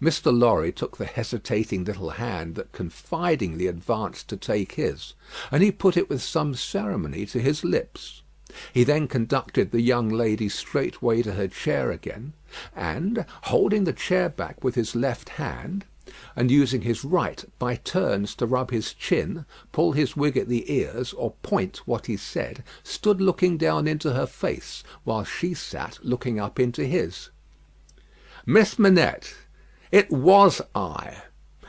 Mr. Lorry took the hesitating little hand that confidingly advanced to take his, and he put it with some ceremony to his lips. He then conducted the young lady straightway to her chair again, and, holding the chair back with his left hand, and using his right by turns to rub his chin, pull his wig at the ears, or point what he said, stood looking down into her face, while she sat looking up into his. "Miss Manette, it was I.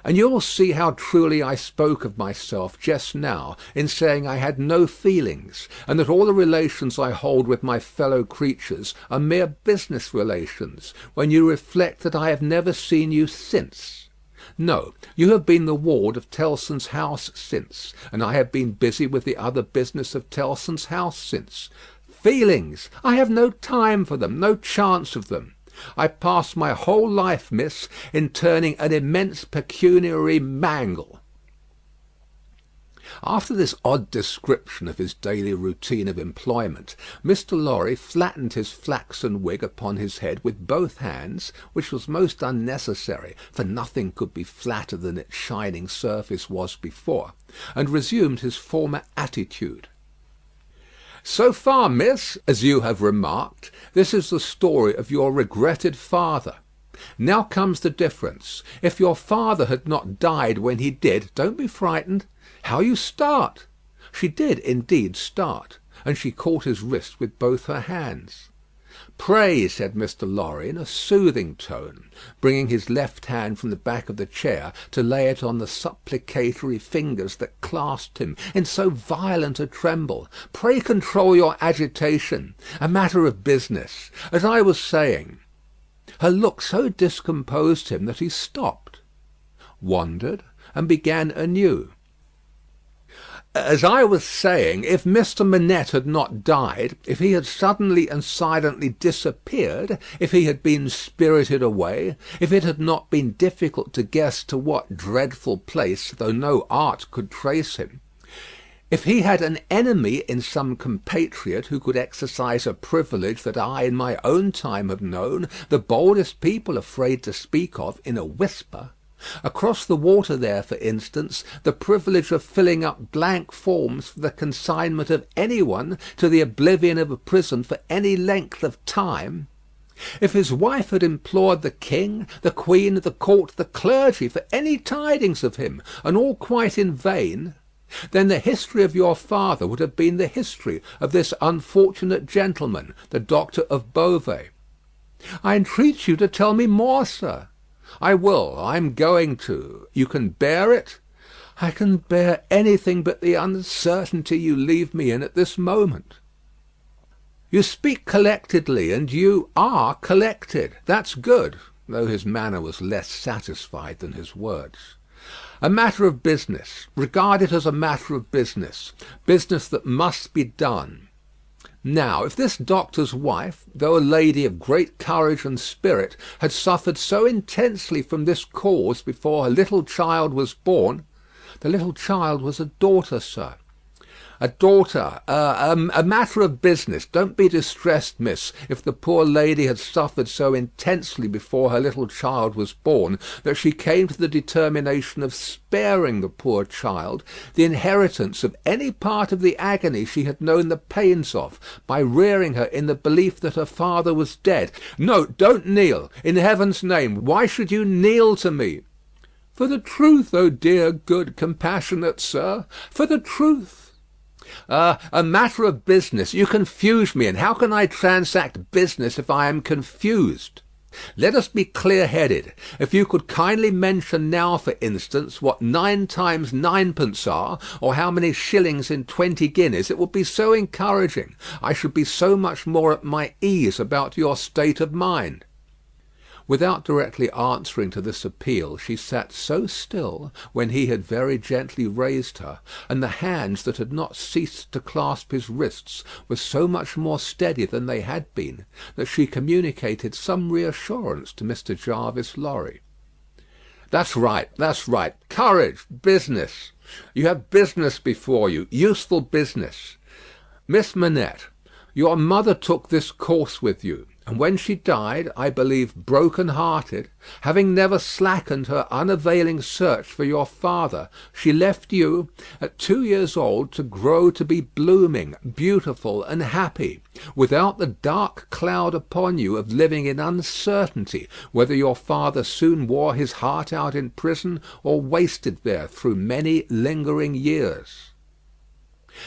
And you will see how truly I spoke of myself just now in saying I had no feelings, and that all the relations I hold with my fellow creatures are mere business relations, when you reflect that I have never seen you since. No, you have been the ward of Tellson's house since, and I have been busy with the other business of Tellson's house since. Feelings! I have no time for them, no chance of them. I pass my whole life, miss, in turning an immense pecuniary mangle." After this odd description of his daily routine of employment, Mr. Lorry flattened his flaxen wig upon his head with both hands, which was most unnecessary, for nothing could be flatter than its shining surface was before, and resumed his former attitude. "So far, miss, as you have remarked, this is the story of your regretted father. Now comes the difference. If your father had not died when he did, don't be frightened. How you start!" She did indeed start, and she caught his wrist with both her hands. "Pray," said Mr. Lorry, in a soothing tone, bringing his left hand from the back of the chair to lay it on the supplicatory fingers that clasped him in so violent a tremble, "pray control your agitation. A matter of business. As I was saying." Her look so discomposed him that he stopped, wandered, and began anew. "As I was saying, if Mr. Manette had not died, if he had suddenly and silently disappeared, if he had been spirited away, if it had not been difficult to guess to what dreadful place, though no art could trace him, if he had an enemy in some compatriot who could exercise a privilege that I in my own time have known the boldest people afraid to speak of in a whisper, across the water there, for instance, the privilege of filling up blank forms for the consignment of any one to the oblivion of a prison for any length of time, if his wife had implored the king, the queen, the court, the clergy for any tidings of him, and all quite in vain, then the history of your father would have been the history of this unfortunate gentleman, the Doctor of Beauvais. I entreat you to tell me more, sir." "I will. I am going to. You can bear it?" "I can bear anything but the uncertainty you leave me in at this moment." "You speak collectedly, and you are collected. That's good," though his manner was less satisfied than his words. "A matter of business. Regard it as a matter of business. Business that must be done. Now, if this doctor's wife, though a lady of great courage and spirit, had suffered so intensely from this cause before her little child was born—" "The little child was a daughter, sir." "A daughter. A matter of business. Don't be distressed, miss, if the poor lady had suffered so intensely before her little child was born, that she came to the determination of sparing the poor child the inheritance of any part of the agony she had known the pains of, by rearing her in the belief that her father was dead." "No, don't kneel. In heaven's name, why should you kneel to me?" "For the truth, oh dear, good, compassionate sir, for the truth." A matter of business. You confuse me, and how can I transact business if I am confused? Let us be clear-headed. If you could kindly mention now, for instance, what 9 times 9pence are, or how many shillings in 20 guineas, it would be so encouraging. I should be so much more at my ease about your state of mind." Without directly answering to this appeal, she sat so still when he had very gently raised her, and the hands that had not ceased to clasp his wrists were so much more steady than they had been, that she communicated some reassurance to Mr. Jarvis Lorry. "That's right, that's right. Courage, business. You have business before you, useful business. Miss Manette, your mother took this course with you, and when she died, I believe broken-hearted, having never slackened her unavailing search for your father, she left you, at 2 years old, to grow to be blooming, beautiful, and happy, without the dark cloud upon you of living in uncertainty whether your father soon wore his heart out in prison, or wasted there through many lingering years."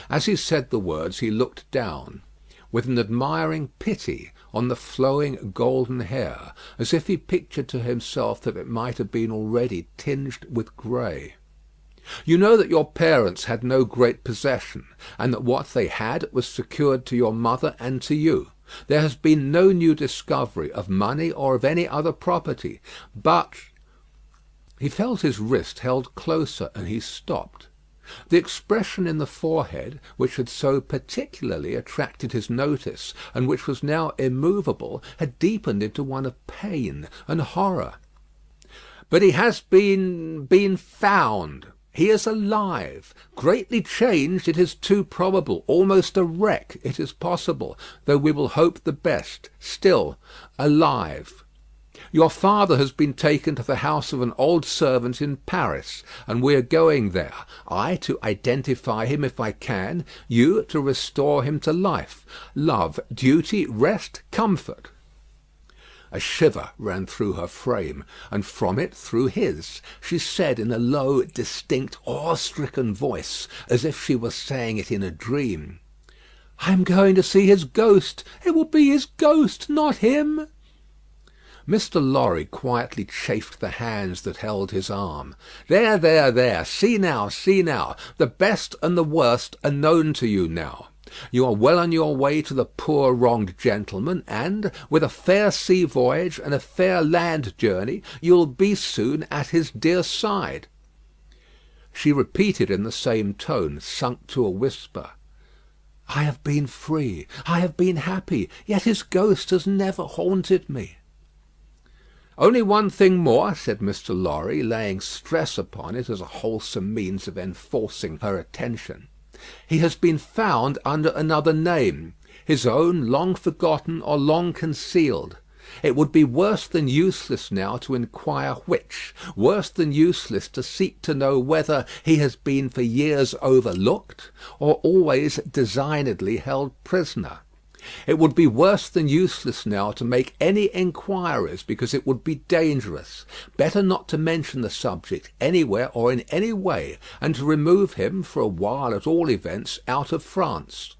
As he said the words he looked down, with an admiring pity, on the flowing golden hair, as if he pictured to himself that it might have been already tinged with grey. "You know that your parents had no great possession, and that what they had was secured to your mother and to you. There has been no new discovery of money or of any other property, but—" He felt his wrist held closer, and he stopped. The expression in the forehead, which had so particularly attracted his notice, and which was now immovable, had deepened into one of pain and horror. "But he has been found. He is alive. Greatly changed, it is too probable. Almost a wreck, it is possible, though we will hope the best. Still alive. Your father has been taken to the house of an old servant in Paris, and we are going there. I to identify him if I can, you to restore him to life. Love, duty, rest, comfort." A shiver ran through her frame, and from it through his. She said in a low, distinct, awe-stricken voice, as if she were saying it in a dream, "I am going to see his ghost. It will be his ghost, not him." Mr. Lorry quietly chafed the hands that held his arm. "There, there, there. See now, see now. The best and the worst are known to you now. You are well on your way to the poor wronged gentleman, and, with a fair sea voyage and a fair land journey, you will be soon at his dear side." She repeated in the same tone, sunk to a whisper, "I have been free. I have been happy. Yet his ghost has never haunted me." "Only one thing more," said Mr. Lorry, laying stress upon it as a wholesome means of enforcing her attention. "He has been found under another name, his own long forgotten or long concealed. It would be worse than useless now to inquire which; worse than useless to seek to know whether he has been for years overlooked, or always designedly held prisoner. It would be worse than useless now to make any inquiries, because it would be dangerous. Better not to mention the subject anywhere or in any way, and to remove him, for a while at all events, out of France.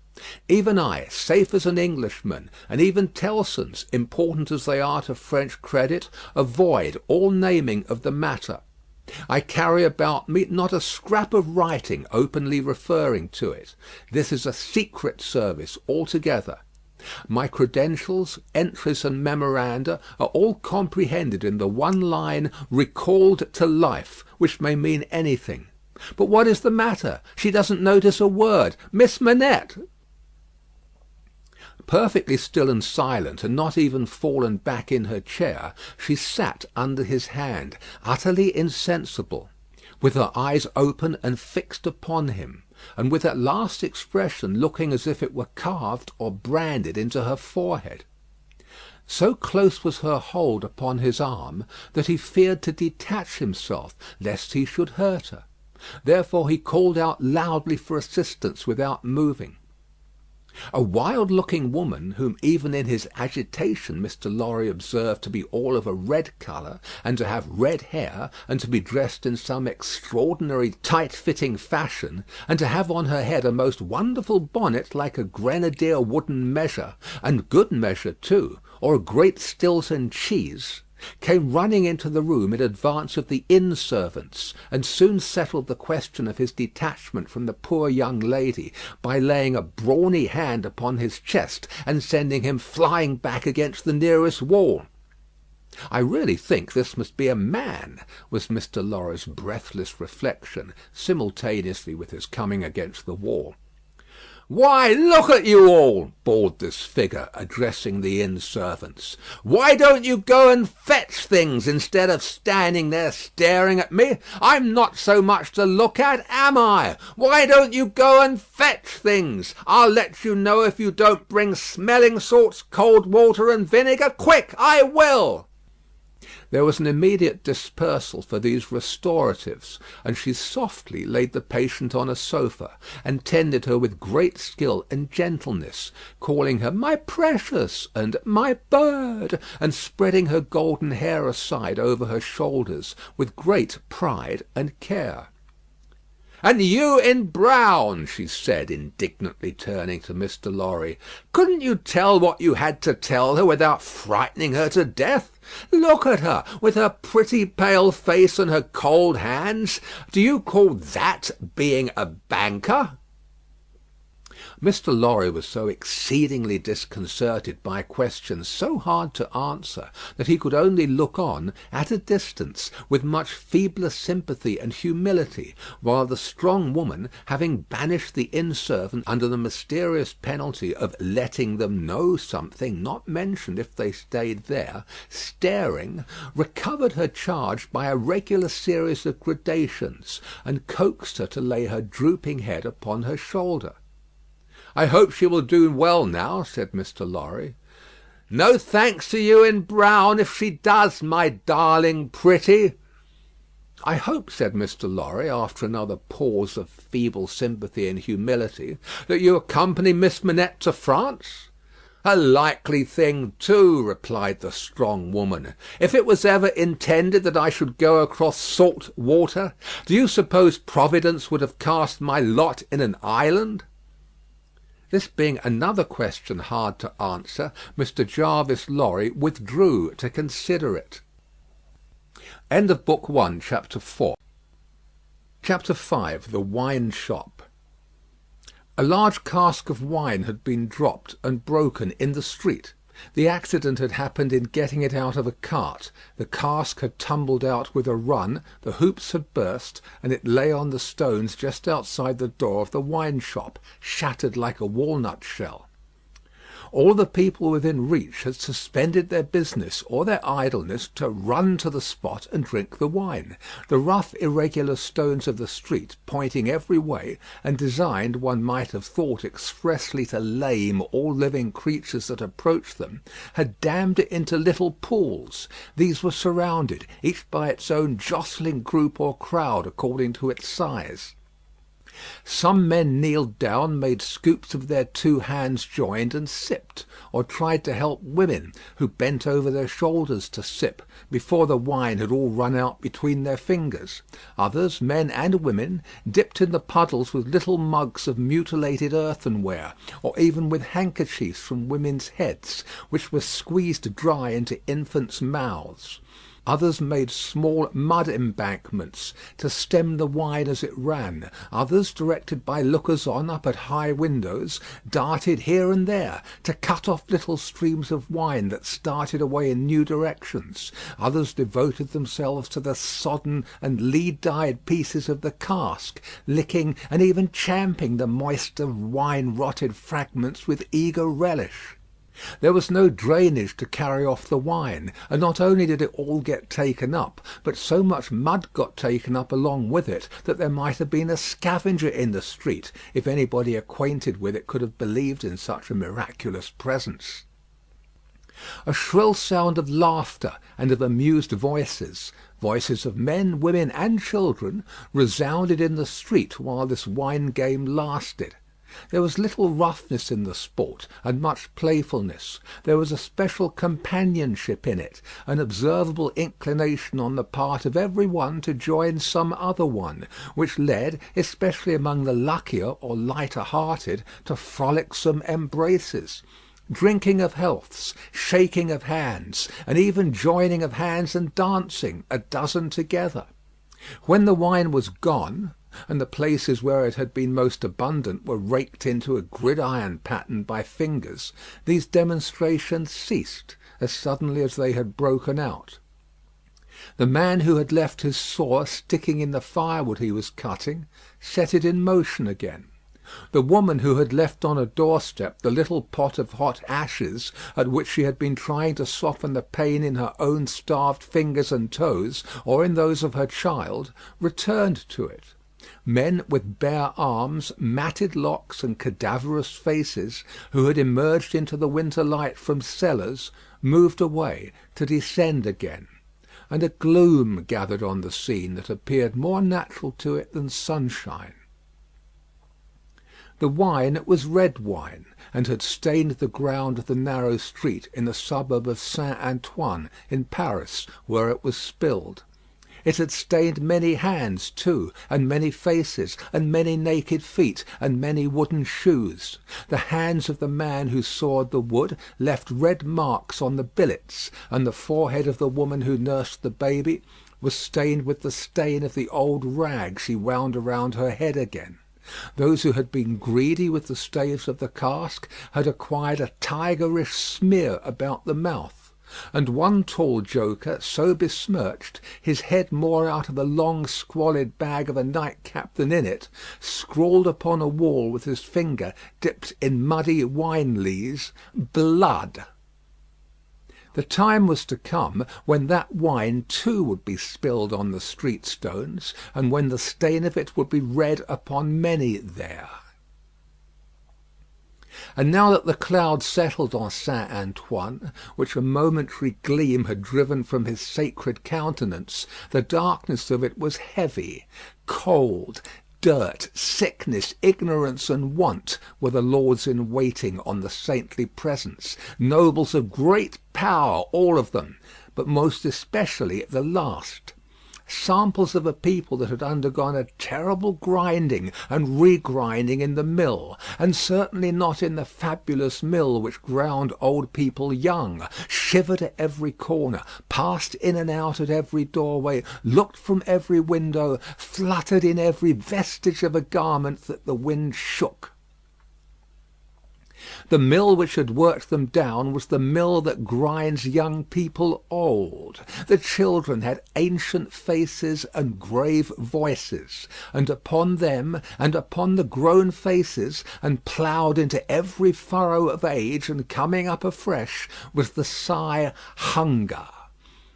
Even I, safe as an Englishman, and even Tellson's, important as they are to French credit, avoid all naming of the matter. I carry about me not a scrap of writing openly referring to it. This is a secret service altogether. My credentials, entries, and memoranda are all comprehended in the one line 'recalled to life,' which may mean anything. But what is the matter? She doesn't notice a word. Miss Manette!" Perfectly still and silent, and not even fallen back in her chair, she sat under his hand, utterly insensible, with her eyes open and fixed upon him, and with that last expression looking as if it were carved or branded into her forehead. So close was her hold upon his arm that he feared to detach himself lest he should hurt her. Therefore he called out loudly for assistance without moving. A wild-looking woman, whom even in his agitation Mr. Lorry observed to be all of a red colour, and to have red hair, and to be dressed in some extraordinary tight-fitting fashion, and to have on her head a most wonderful bonnet like a grenadier wooden measure, and good measure too, or a great Stilton cheese, came running into the room in advance of the inn servants, and soon settled the question of his detachment from the poor young lady by laying a brawny hand upon his chest and sending him flying back against the nearest wall. "I really think this must be a man," was Mr. Lorry's breathless reflection, simultaneously with his coming against the wall. "Why, look at you all!" bawled this figure, addressing the inn servants. "Why don't you go and fetch things instead of standing there staring at me? I'm not so much to look at, am I? Why don't you go and fetch things? I'll let you know if you don't bring smelling salts, cold water, and vinegar. Quick, I will!" There was an immediate dispersal for these restoratives, and she softly laid the patient on a sofa, and tended her with great skill and gentleness, calling her "my precious" and "my bird," and spreading her golden hair aside over her shoulders with great pride and care. "And you in brown," she said, indignantly turning to Mr. Lorry. "Couldn't you tell what you had to tell her without frightening her to death? Look at her, with her pretty pale face and her cold hands. Do you call that being a banker?" Mr. Lorry was so exceedingly disconcerted by a question so hard to answer, that he could only look on, at a distance, with much feebler sympathy and humility, while the strong woman, having banished the inn servant under the mysterious penalty of letting them know something not mentioned if they stayed there, staring, recovered her charge by a regular series of gradations, and coaxed her to lay her drooping head upon her shoulder. "I hope she will do well now," said Mr. Lorry. "No thanks to you in brown, if she does, my darling pretty." "I hope," said Mr. Lorry, after another pause of feeble sympathy and humility, "that you accompany Miss Manette to France?" "A likely thing too," replied the strong woman. "If it was ever intended that I should go across salt water, do you suppose Providence would have cast my lot in an island?" This being another question hard to answer, Mr. Jarvis Lorry withdrew to consider it. End of Book 1, Chapter 4. Chapter 5. The Wine Shop. A large cask of wine had been dropped and broken in the street. The accident had happened in getting it out of a cart. The cask had tumbled out with a run, the hoops had burst, and it lay on the stones just outside the door of the wine shop, shattered like a walnut shell. All the people within reach had suspended their business or their idleness to run to the spot and drink the wine. The rough irregular stones of the street, pointing every way, and designed, one might have thought, expressly to lame all living creatures that approached them, had dammed it into little pools. These were surrounded, each by its own jostling group or crowd according to its size. Some men kneeled down, made scoops of their two hands joined, and sipped, or tried to help women, who bent over their shoulders to sip, before the wine had all run out between their fingers. Others, men and women, dipped in the puddles with little mugs of mutilated earthenware, or even with handkerchiefs from women's heads, which were squeezed dry into infants' mouths. Others made small mud embankments to stem the wine as it ran. Others, directed by lookers-on up at high windows, darted here and there to cut off little streams of wine that started away in new directions. Others devoted themselves to the sodden and lead-dyed pieces of the cask, licking and even champing the moist and wine-rotted fragments with eager relish. There was no drainage to carry off the wine, and not only did it all get taken up, but so much mud got taken up along with it that there might have been a scavenger in the street, if anybody acquainted with it could have believed in such a miraculous presence. A shrill sound of laughter and of amused voices, voices of men, women, and children, resounded in the street while this wine game lasted. There was little roughness in the sport, and much playfulness. There was a special companionship in it, an observable inclination on the part of every one to join some other one, which led, especially among the luckier or lighter-hearted, to frolicsome embraces, drinking of healths, shaking of hands, and even joining of hands and dancing, a dozen together. When the wine was gone, and the places where it had been most abundant were raked into a gridiron pattern by fingers, these demonstrations ceased as suddenly as they had broken out. The man who had left his saw sticking in the firewood he was cutting set it in motion again. The woman who had left on a doorstep the little pot of hot ashes at which she had been trying to soften the pain in her own starved fingers and toes, or in those of her child, returned to it. Men with bare arms, matted locks, and cadaverous faces, who had emerged into the winter light from cellars, moved away to descend again, and a gloom gathered on the scene that appeared more natural to it than sunshine. The wine was red wine, and had stained the ground of the narrow street in the suburb of Saint-Antoine, in Paris, where it was spilled. It had stained many hands too, and many faces, and many naked feet, and many wooden shoes. The hands of the man who sawed the wood left red marks on the billets, and the forehead of the woman who nursed the baby was stained with the stain of the old rag she wound around her head again. Those who had been greedy with the staves of the cask had acquired a tigerish smear about the mouth, and one tall joker, so besmirched, his head more out of the long squalid bag of a nightcap than in it, scrawled upon a wall with his finger dipped in muddy wine lees, "Blood." The time was to come when that wine too would be spilled on the street stones, and when the stain of it would be read upon many there. And now that the cloud settled on Saint-Antoine, which a momentary gleam had driven from his sacred countenance, the darkness of it was heavy. Cold, dirt, sickness, ignorance, and want were the lords in waiting on the saintly presence, nobles of great power, all of them, but most especially the last. samples of a people that had undergone a terrible grinding and regrinding in the mill, and certainly not in the fabulous mill which ground old people young, shivered at every corner, passed in and out at every doorway, looked from every window, fluttered in every vestige of a garment that the wind shook. The mill which had worked them down was the mill that grinds young people old. The children had ancient faces and grave voices, and upon them, and upon the grown faces, and ploughed into every furrow of age and coming up afresh, was the sigh hunger.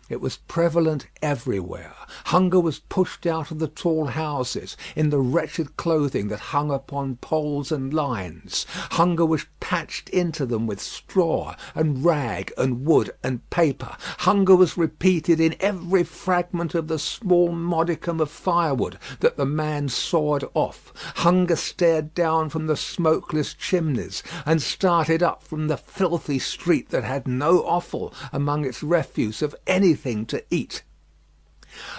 It was prevalent everywhere. Hunger was pushed out of the tall houses in the wretched clothing that hung upon poles and lines. Hunger was patched into them with straw and rag and wood and paper. Hunger was repeated in every fragment of the small modicum of firewood that the man sawed off. Hunger stared down from the smokeless chimneys, and started up from the filthy street that had no offal among its refuse of anything to eat.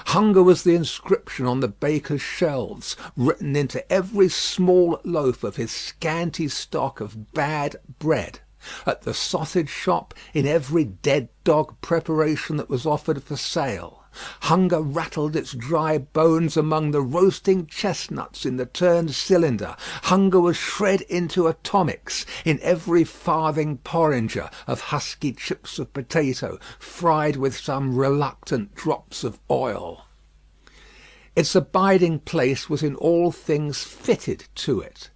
Hunger was the inscription on the baker's shelves, written into every small loaf of his scanty stock of bad bread. At the sausage shop, in every dead dog preparation that was offered for sale. Hunger rattled its dry bones among the roasting chestnuts in the turned cylinder. Hunger was shred into atomics in every farthing porringer of husky chips of potato, fried with some reluctant drops of oil. Its abiding place was in all things fitted to it.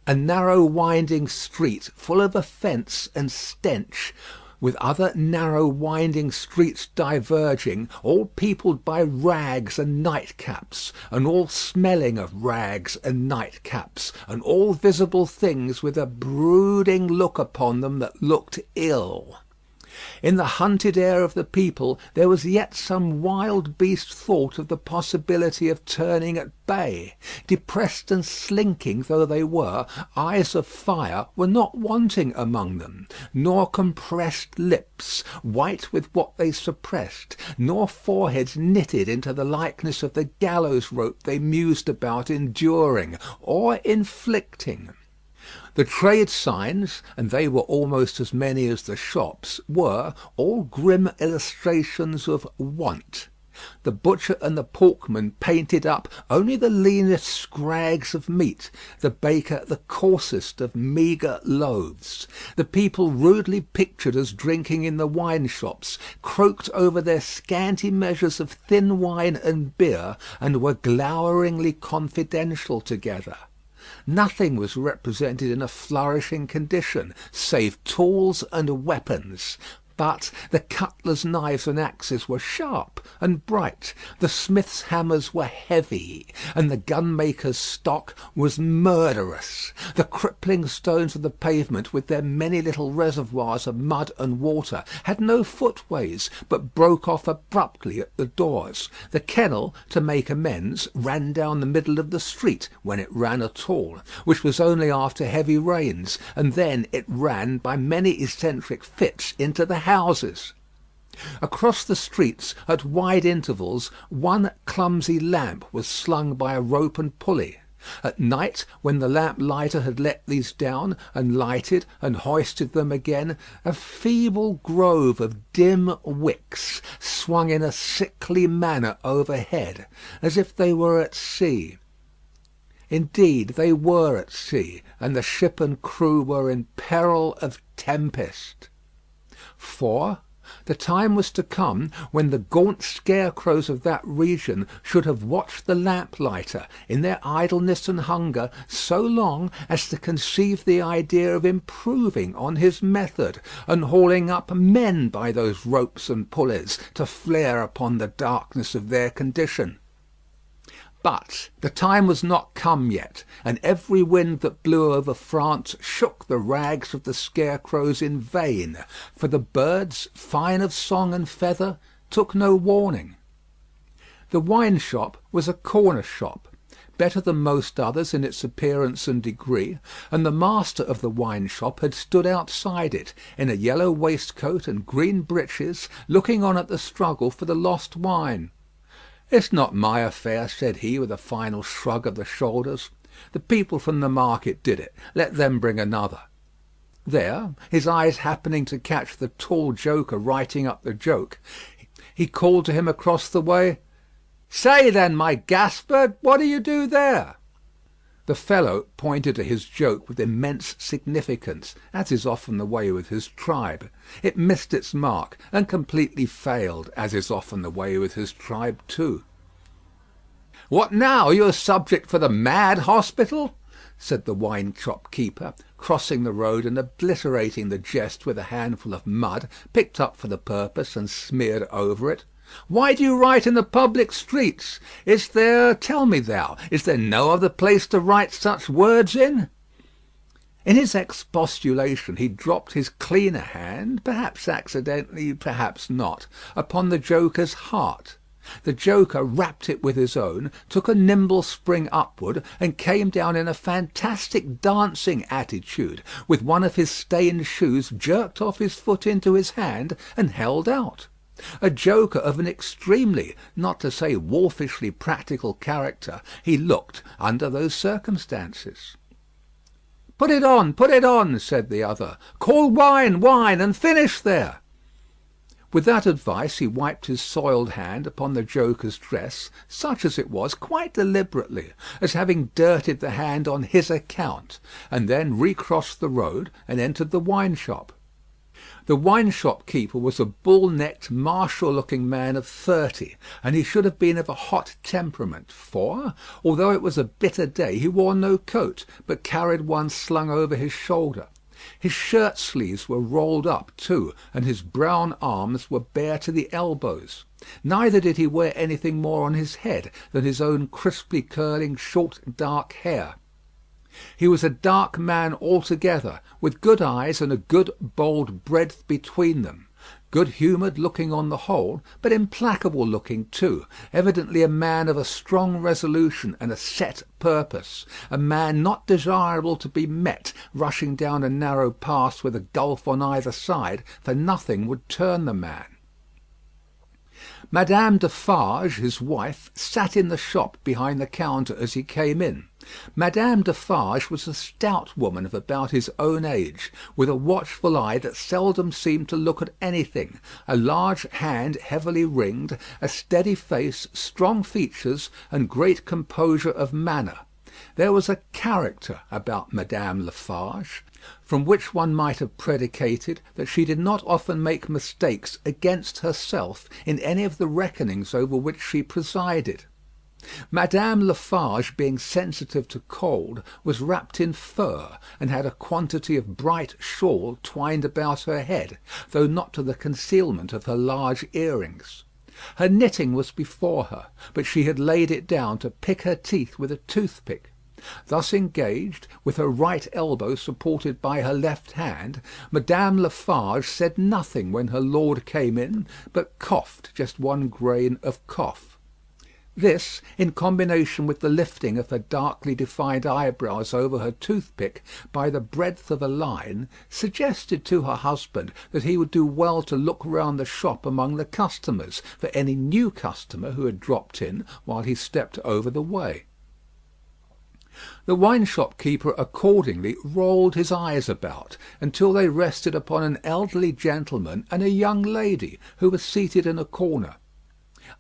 A narrow winding street, full of offence and stench, with other narrow winding streets diverging, all peopled by rags and nightcaps, and all smelling of rags and nightcaps, and all visible things with a brooding look upon them that looked ill. In the hunted air of the people there was yet some wild beast thought of the possibility of turning at bay. Depressed and slinking though they were, eyes of fire were not wanting among them, nor compressed lips, white with what they suppressed, nor foreheads knitted into the likeness of the gallows rope they mused about enduring or inflicting. The trade signs, and they were almost as many as the shops, were all grim illustrations of want. The butcher and the porkman painted up only the leanest scrags of meat, the baker the coarsest of meagre loaves. The people rudely pictured as drinking in the wine shops croaked over their scanty measures of thin wine and beer, and were gloweringly confidential together. Nothing was represented in a flourishing condition, save tools and weapons. But the cutler's knives and axes were sharp and bright, the smith's hammers were heavy, and the gunmaker's stock was murderous. The crippling stones of the pavement, with their many little reservoirs of mud and water, had no footways, but broke off abruptly at the doors. The kennel, to make amends, ran down the middle of the street, when it ran at all, which was only after heavy rains, and then it ran by many eccentric fits into the houses. Across the streets, at wide intervals, one clumsy lamp was slung by a rope and pulley. At night, when the lamp lighter had let these down, and lighted and hoisted them again, a feeble grove of dim wicks swung in a sickly manner overhead, as if they were at sea. Indeed, they were at sea, and the ship and crew were in peril of tempest. For the time was to come when the gaunt scarecrows of that region should have watched the lamplighter, in their idleness and hunger, so long as to conceive the idea of improving on his method, and hauling up men by those ropes and pulleys to flare upon the darkness of their condition. But the time was not come yet, and every wind that blew over France shook the rags of the scarecrows in vain, for the birds, fine of song and feather, took no warning. The wine shop was a corner shop, better than most others in its appearance and degree, and the master of the wine shop had stood outside it, in a yellow waistcoat and green breeches, looking on at the struggle for the lost wine. "It's not my affair," said he, with a final shrug of the shoulders. "The people from the market did it. Let them bring another." There, his eyes happening to catch the tall joker writing up the joke, he called to him across the way, "Say then, my Gaspard, what do you do there?" The fellow pointed to his joke with immense significance, as is often the way with his tribe. It missed its mark, and completely failed, as is often the way with his tribe too. "What now? Are you a subject for the mad hospital?" said the wine shop keeper, crossing the road and obliterating the jest with a handful of mud picked up for the purpose and smeared over it. "Why do you write in the public streets? Is there, tell me thou, is there no other place to write such words in?" In his expostulation he dropped his cleaner hand, perhaps accidentally, perhaps not, upon the joker's heart. The joker rapped it with his own, took a nimble spring upward, and came down in a fantastic dancing attitude, with one of his stained shoes jerked off his foot into his hand and held out. A joker of an extremely, not to say wolfishly practical character, he looked under those circumstances. Put it on," said the other. "Call wine, wine, and finish there." With that advice he wiped his soiled hand upon the joker's dress, such as it was, quite deliberately, as having dirtied the hand on his account, and then recrossed the road and entered the wine shop. The wine shop keeper was a bull-necked, martial-looking man of 30, and he should have been of a hot temperament, for, although it was a bitter day, he wore no coat, but carried one slung over his shoulder. His shirt sleeves were rolled up too, and his brown arms were bare to the elbows. Neither did he wear anything more on his head than his own crisply curling short dark hair. He was a dark man altogether, with good eyes and a good bold breadth between them. Good-humoured looking on the whole, but implacable looking too, evidently a man of a strong resolution and a set purpose, a man not desirable to be met rushing down a narrow pass with a gulf on either side, for nothing would turn the man. Madame Defarge, his wife, sat in the shop behind the counter as he came in. Madame Defarge was a stout woman of about his own age, with a watchful eye that seldom seemed to look at anything, a large hand heavily ringed, a steady face, strong features, and great composure of manner. There was a character about Madame Defarge, from which one might have predicated that she did not often make mistakes against herself in any of the reckonings over which she presided. Madame Defarge, being sensitive to cold, was wrapped in fur, and had a quantity of bright shawl twined about her head, though not to the concealment of her large earrings. Her knitting was before her, but she had laid it down to pick her teeth with a toothpick. Thus engaged, with her right elbow supported by her left hand, Madame Defarge said nothing when her lord came in, but coughed just one grain of cough. This, in combination with the lifting of her darkly defined eyebrows over her toothpick by the breadth of a line, suggested to her husband that he would do well to look round the shop among the customers for any new customer who had dropped in while he stepped over the way. The wine-shop keeper accordingly rolled his eyes about, until they rested upon an elderly gentleman and a young lady who were seated in a corner.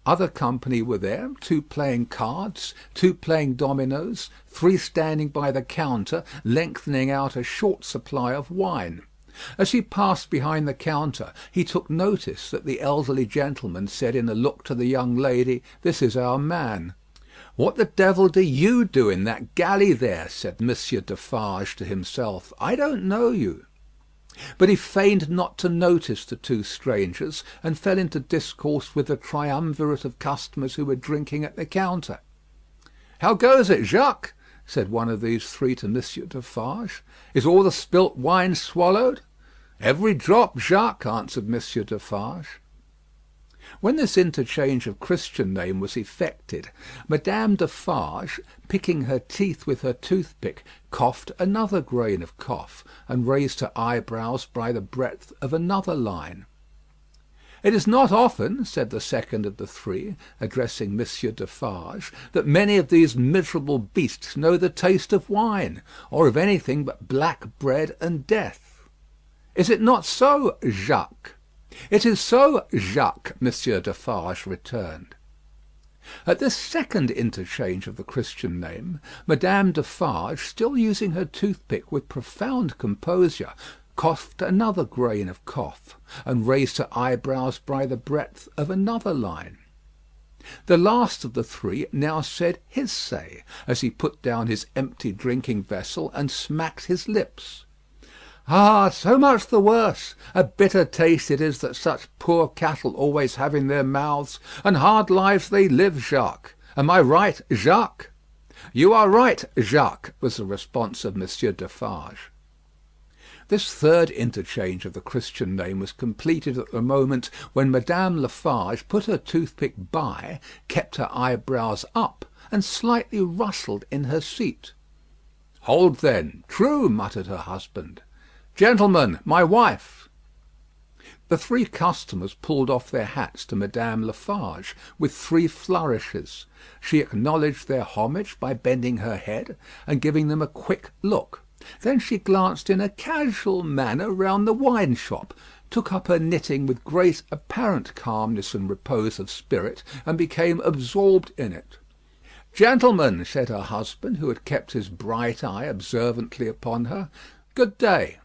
Other company were there, 2 playing cards, 2 playing dominoes, 3 standing by the counter, lengthening out a short supply of wine. As he passed behind the counter, he took notice that the elderly gentleman said in a look to the young lady, "This is our man." "What the devil do you do in that galley there?" said Monsieur Defarge to himself. "I don't know you." But he feigned not to notice the 2 strangers, and fell into discourse with the triumvirate of customers who were drinking at the counter. "How goes it, Jacques?" said one of these 3 to Monsieur Defarge. "Is all the spilt wine swallowed?" "Every drop, Jacques," answered Monsieur Defarge. When this interchange of Christian name was effected, Madame Defarge, picking her teeth with her toothpick, coughed another grain of cough, and raised her eyebrows by the breadth of another line. "It is not often," said the second of the three, addressing Monsieur Defarge, "that many of these miserable beasts know the taste of wine, or of anything but black bread and death. Is it not so, Jacques?" "It is so, Jacques," Monsieur Defarge returned. At this second interchange of the Christian name, Madame Defarge, still using her toothpick with profound composure, coughed another grain of cough, and raised her eyebrows by the breadth of another line. The last of the three now said his say, as he put down his empty drinking vessel and smacked his lips. "Ah, so much the worse. A bitter taste it is that such poor cattle always have in their mouths, and hard lives they live, Jacques. Am I right, Jacques?" "You are right, Jacques," was the response of Monsieur Defarge. This third interchange of the Christian name was completed at the moment when Madame Lafarge put her toothpick by, kept her eyebrows up, and slightly rustled in her seat. "Hold, then. True," muttered her husband. "Gentlemen, my wife." The three customers pulled off their hats to Madame Lafarge with three flourishes. She acknowledged their homage by bending her head and giving them a quick look. Then she glanced in a casual manner round the wine shop, took up her knitting with great apparent calmness and repose of spirit, and became absorbed in it. "Gentlemen," said her husband, who had kept his bright eye observantly upon her, "good day.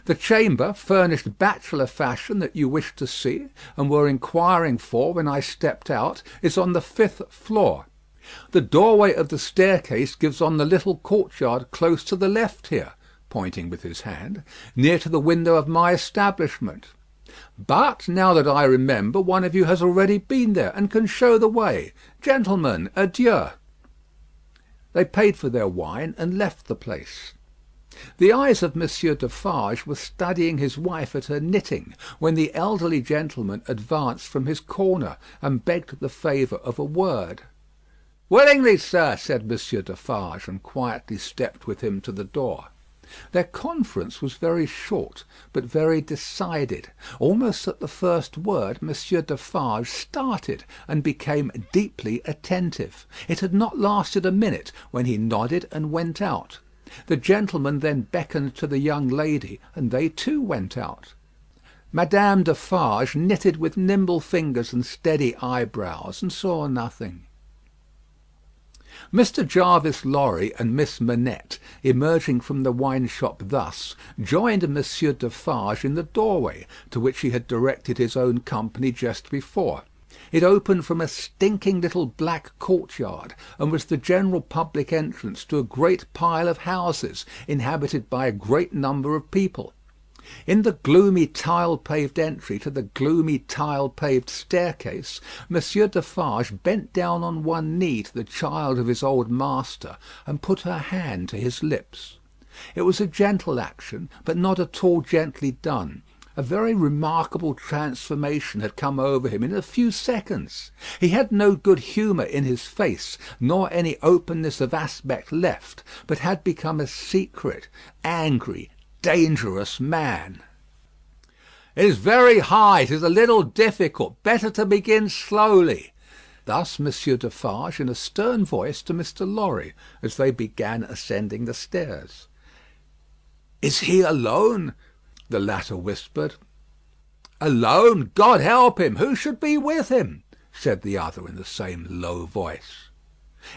The chamber, furnished bachelor fashion, that you wished to see, and were inquiring for when I stepped out, is on the 5th floor. The doorway of the staircase gives on the little courtyard close to the left here," pointing with his hand, "near to the window of my establishment. But now that I remember, one of you has already been there, and can show the way. Gentlemen, adieu." They paid for their wine and left the place. The eyes of Monsieur Defarge were studying his wife at her knitting, when the elderly gentleman advanced from his corner, and begged the favour of a word. "Willingly, sir," said Monsieur Defarge, and quietly stepped with him to the door. Their conference was very short, but very decided. Almost at the first word, Monsieur Defarge started, and became deeply attentive. It had not lasted a minute when he nodded and went out. The gentleman then beckoned to the young lady, and they too went out. Madame Defarge knitted with nimble fingers and steady eyebrows, and saw nothing. Mr. Jarvis Lorry and Miss Manette, emerging from the wine shop thus, joined Monsieur Defarge in the doorway, to which he had directed his own company just before. It opened from a stinking little black courtyard, and was the general public entrance to a great pile of houses, inhabited by a great number of people. In the gloomy tile-paved entry to the gloomy tile-paved staircase, Monsieur Defarge bent down on one knee to the child of his old master, and put her hand to his lips. It was a gentle action, but not at all gently done. A very remarkable transformation had come over him in a few seconds. He had no good humour in his face, nor any openness of aspect left, but had become a secret, angry, dangerous man. "It is very high. It is a little difficult. Better to begin slowly." Thus Monsieur Defarge in a stern voice to Mr. Lorry, as they began ascending the stairs. "Is he alone?" the latter whispered. "Alone! God help him! Who should be with him?" said the other in the same low voice.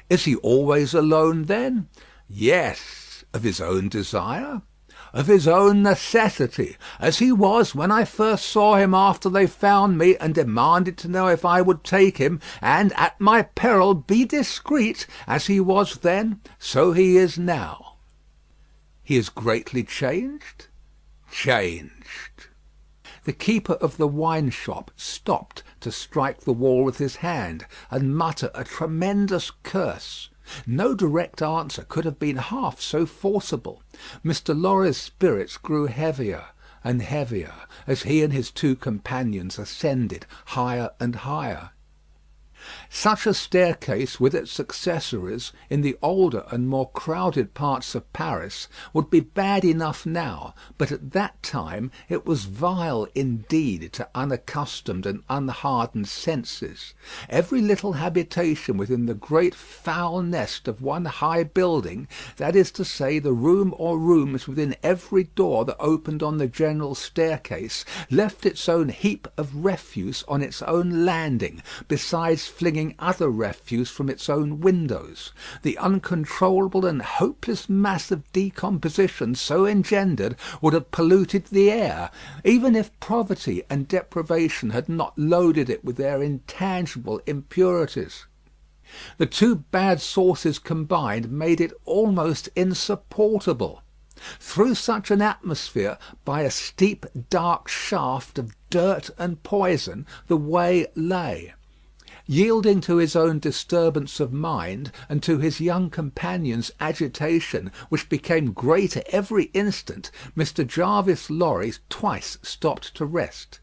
"Is he always alone, then?" "Yes." "Of his own desire?" "Of his own necessity, as he was when I first saw him after they found me, and demanded to know if I would take him, and at my peril be discreet, as he was then, so he is now." "He is greatly changed?" "Changed." The keeper of the wine shop stopped to strike the wall with his hand, and mutter a tremendous curse. No direct answer could have been half so forcible. Mr. Lorry's spirits grew heavier and heavier as he and his two companions ascended higher and higher. Such a staircase with its accessories in the older and more crowded parts of Paris would be bad enough now, but at that time it was vile indeed to unaccustomed and unhardened senses. Every little habitation within the great foul nest of one high building, that is to say, the room or rooms within every door that opened on the general staircase, left its own heap of refuse on its own landing, besides flinging other refuse from its own windows. The uncontrollable and hopeless mass of decomposition so engendered would have polluted the air, even if poverty and deprivation had not loaded it with their intangible impurities. The two bad sources combined made it almost insupportable. Through such an atmosphere, by a steep dark shaft of dirt and poison, the way lay. Yielding to his own disturbance of mind, and to his young companion's agitation, which became greater every instant, Mr. Jarvis Lorry twice stopped to rest.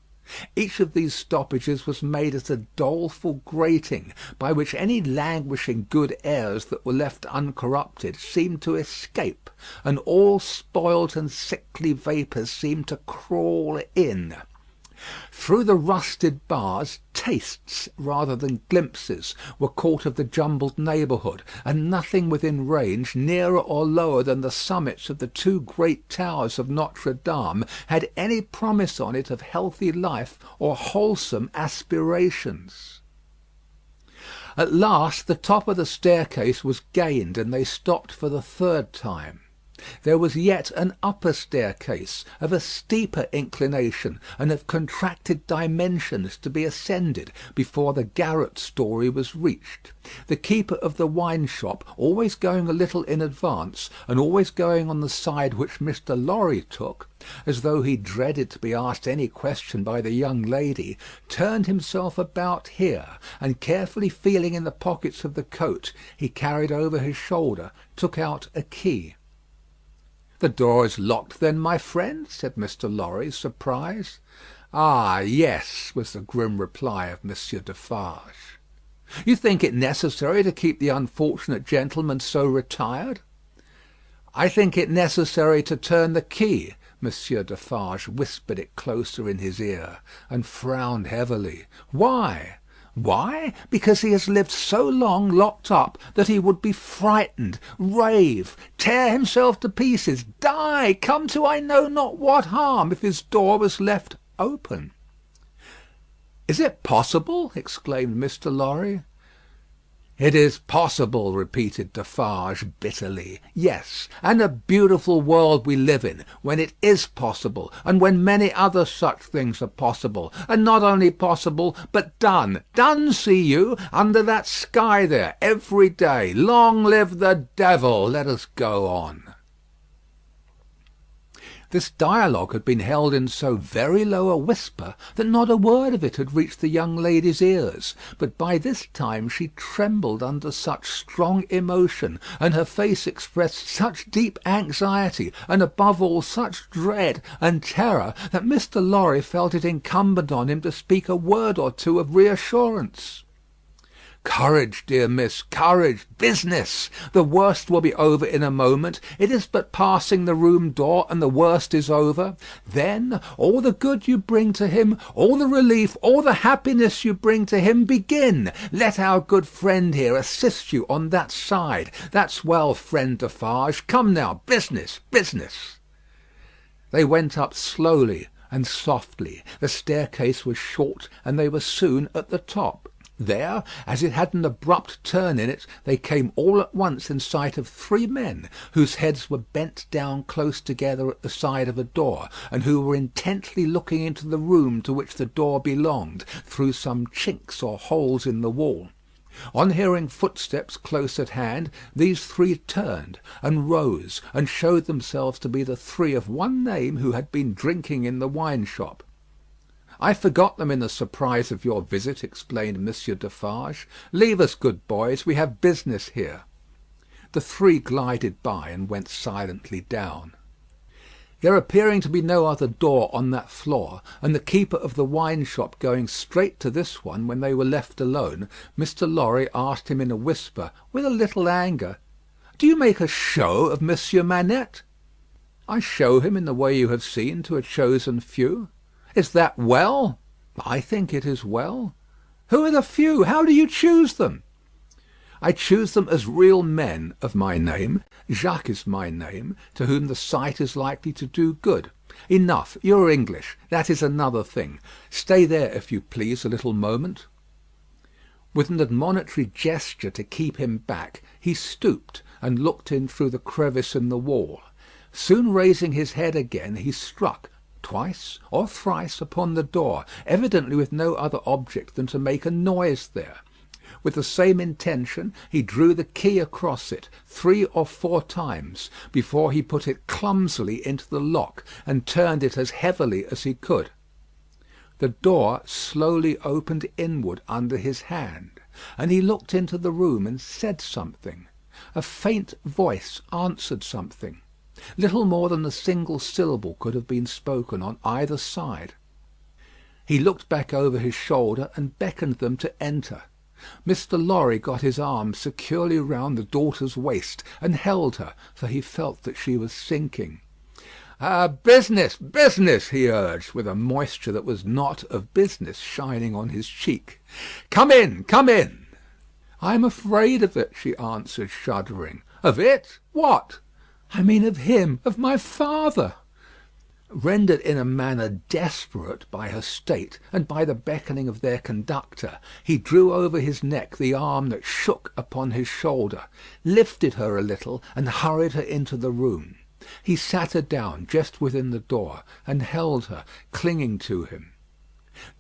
Each of these stoppages was made at a doleful grating, by which any languishing good airs that were left uncorrupted seemed to escape, and all spoilt and sickly vapours seemed to crawl in. Through the rusted bars, tastes rather than glimpses were caught of the jumbled neighbourhood, and nothing within range, nearer or lower than the summits of the two great towers of Notre Dame, had any promise on it of healthy life or wholesome aspirations. At last the top of the staircase was gained, and they stopped for the third time. There was yet an upper staircase, of a steeper inclination and of contracted dimensions, to be ascended before the garret story was reached. The keeper of the wine shop, always going a little in advance, and always going on the side which Mr. Lorry took, as though he dreaded to be asked any question by the young lady, turned himself about here, and carefully feeling in the pockets of the coat he carried over his shoulder, took out a key. "The door is locked, then, my friend?" said Mr. Lorry, surprised. "Ah, yes," was the grim reply of Monsieur Defarge. "You think it necessary to keep the unfortunate gentleman so retired?" "I think it necessary to turn the key." Monsieur Defarge whispered it closer in his ear, and frowned heavily. "Why?" "Why? Because he has lived so long locked up that he would be frightened, rave, tear himself to pieces, die, come to I know not what harm, if his door was left open." "Is it possible?" exclaimed Mr. Lorry. "It is possible," repeated Defarge bitterly. "Yes, and a beautiful world we live in, when it is possible, and when many other such things are possible, and not only possible, but done. Done, see you, under that sky there, every day. Long live the devil! Let us go on." This dialogue had been held in so very low a whisper that not a word of it had reached the young lady's ears; but by this time she trembled under such strong emotion, and her face expressed such deep anxiety, and above all such dread and terror, that Mr. Lorry felt it incumbent on him to speak a word or two of reassurance. "Courage, dear miss, courage. Business. The worst will be over in a moment. It is but passing the room door, and the worst is over. Then all the good you bring to him, all the relief, all the happiness you bring to him, begin. Let our good friend here assist you on that side. That's well, friend Defarge. Come now, business, business." They went up slowly and softly. The staircase was short, and they were soon at the top. There, as it had an abrupt turn in it, they came all at once in sight of three men, whose heads were bent down close together at the side of a door, and who were intently looking into the room to which the door belonged, through some chinks or holes in the wall. On hearing footsteps close at hand, these three turned, and rose, and showed themselves to be the three of one name who had been drinking in the wine shop. "I forgot them in the surprise of your visit," explained Monsieur Defarge. "Leave us, good boys. We have business here." The three glided by and went silently down. There appearing to be no other door on that floor, and the keeper of the wine shop going straight to this one when they were left alone, Mr. Lorry asked him in a whisper, with a little anger, "Do you make a show of Monsieur Manette?" "I show him in the way you have seen to a chosen few." "Is that well?" "I think it is well." "Who are the few? How do you choose them?" "I choose them as real men of my name. Jacques is my name, to whom the sight is likely to do good. Enough. You are English. That is another thing. Stay there, if you please, a little moment." With an admonitory gesture to keep him back, he stooped and looked in through the crevice in the wall. Soon raising his head again, he struck twice or thrice upon the door, evidently with no other object than to make a noise there. With the same intention he drew the key across it 3 or 4 times before he put it clumsily into the lock and turned it as heavily as he could. The door slowly opened inward under his hand, and he looked into the room and said something. A faint voice answered something. Little more than a single syllable could have been spoken on either side. He looked back over his shoulder and beckoned them to enter. Mr. Lorry got his arm securely round the daughter's waist and held her, for he felt that she was sinking. "Business, business," he urged, with a moisture that was not of business shining on his cheek. "Come in, come in." "I am afraid of it," she answered, shuddering. "Of it? What?" "I mean of him, of my father." Rendered in a manner desperate by her state and by the beckoning of their conductor, he drew over his neck the arm that shook upon his shoulder, lifted her a little, and hurried her into the room. He sat her down just within the door, and held her, clinging to him.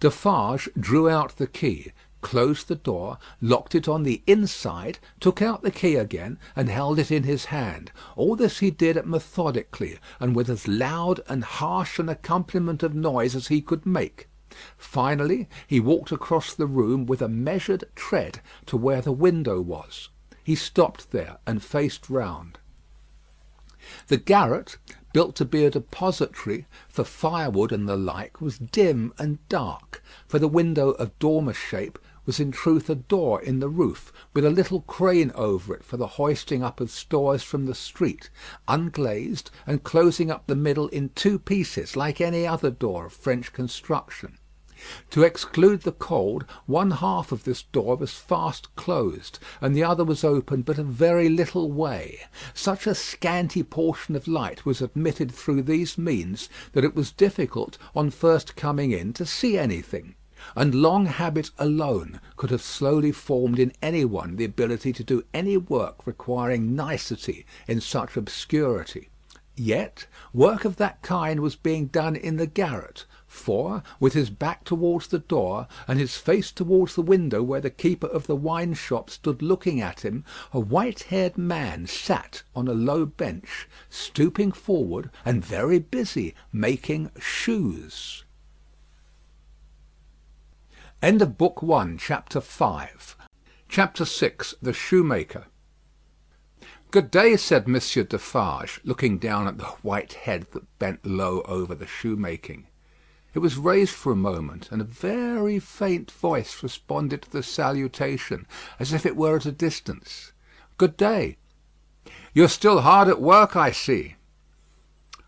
Defarge drew out the key, closed the door, locked it on the inside, took out the key again, and held it in his hand. All this he did methodically, and with as loud and harsh an accompaniment of noise as he could make. Finally, he walked across the room with a measured tread to where the window was. He stopped there and faced round. The garret, built to be a depository for firewood and the like, was dim and dark, for the window of dormer shape was in truth a door in the roof, with a little crane over it for the hoisting up of stores from the street, unglazed, and closing up the middle in 2 pieces, like any other door of French construction. To exclude the cold, one half of this door was fast closed, and the other was open but a very little way. Such a scanty portion of light was admitted through these means that it was difficult, on first coming in, to see anything; and long habit alone could have slowly formed in any one the ability to do any work requiring nicety in such obscurity. Yet work of that kind was being done in the garret, for, with his back towards the door, and his face towards the window where the keeper of the wine shop stood looking at him, a white-haired man sat on a low bench, stooping forward, and very busy making shoes. End of Book 1, Chapter 5. Chapter 6. The Shoemaker. "Good day," said Monsieur Defarge, looking down at the white head that bent low over the shoemaking. It was raised for a moment, and a very faint voice responded to the salutation, as if it were at a distance. "Good day." "You are still hard at work, I see."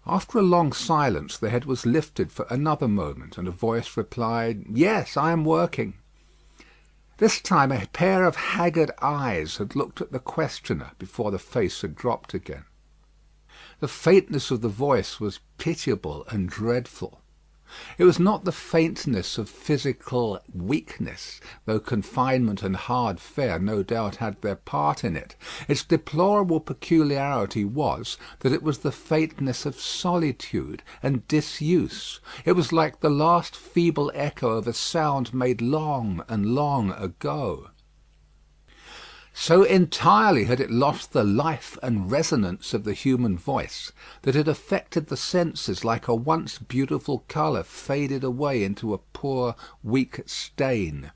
After a long silence the head was lifted for another moment, and a voice replied, "Yes, I am working." This time a pair of haggard eyes had looked at the questioner before the face had dropped again. The faintness of the voice was pitiable and dreadful. It was not the faintness of physical weakness, though confinement and hard fare no doubt had their part in it. Its deplorable peculiarity was that it was the faintness of solitude and disuse. It was like the last feeble echo of a sound made long and long ago. So entirely had it lost the life and resonance of the human voice, that it affected the senses like a once beautiful colour faded away into a poor weak stain.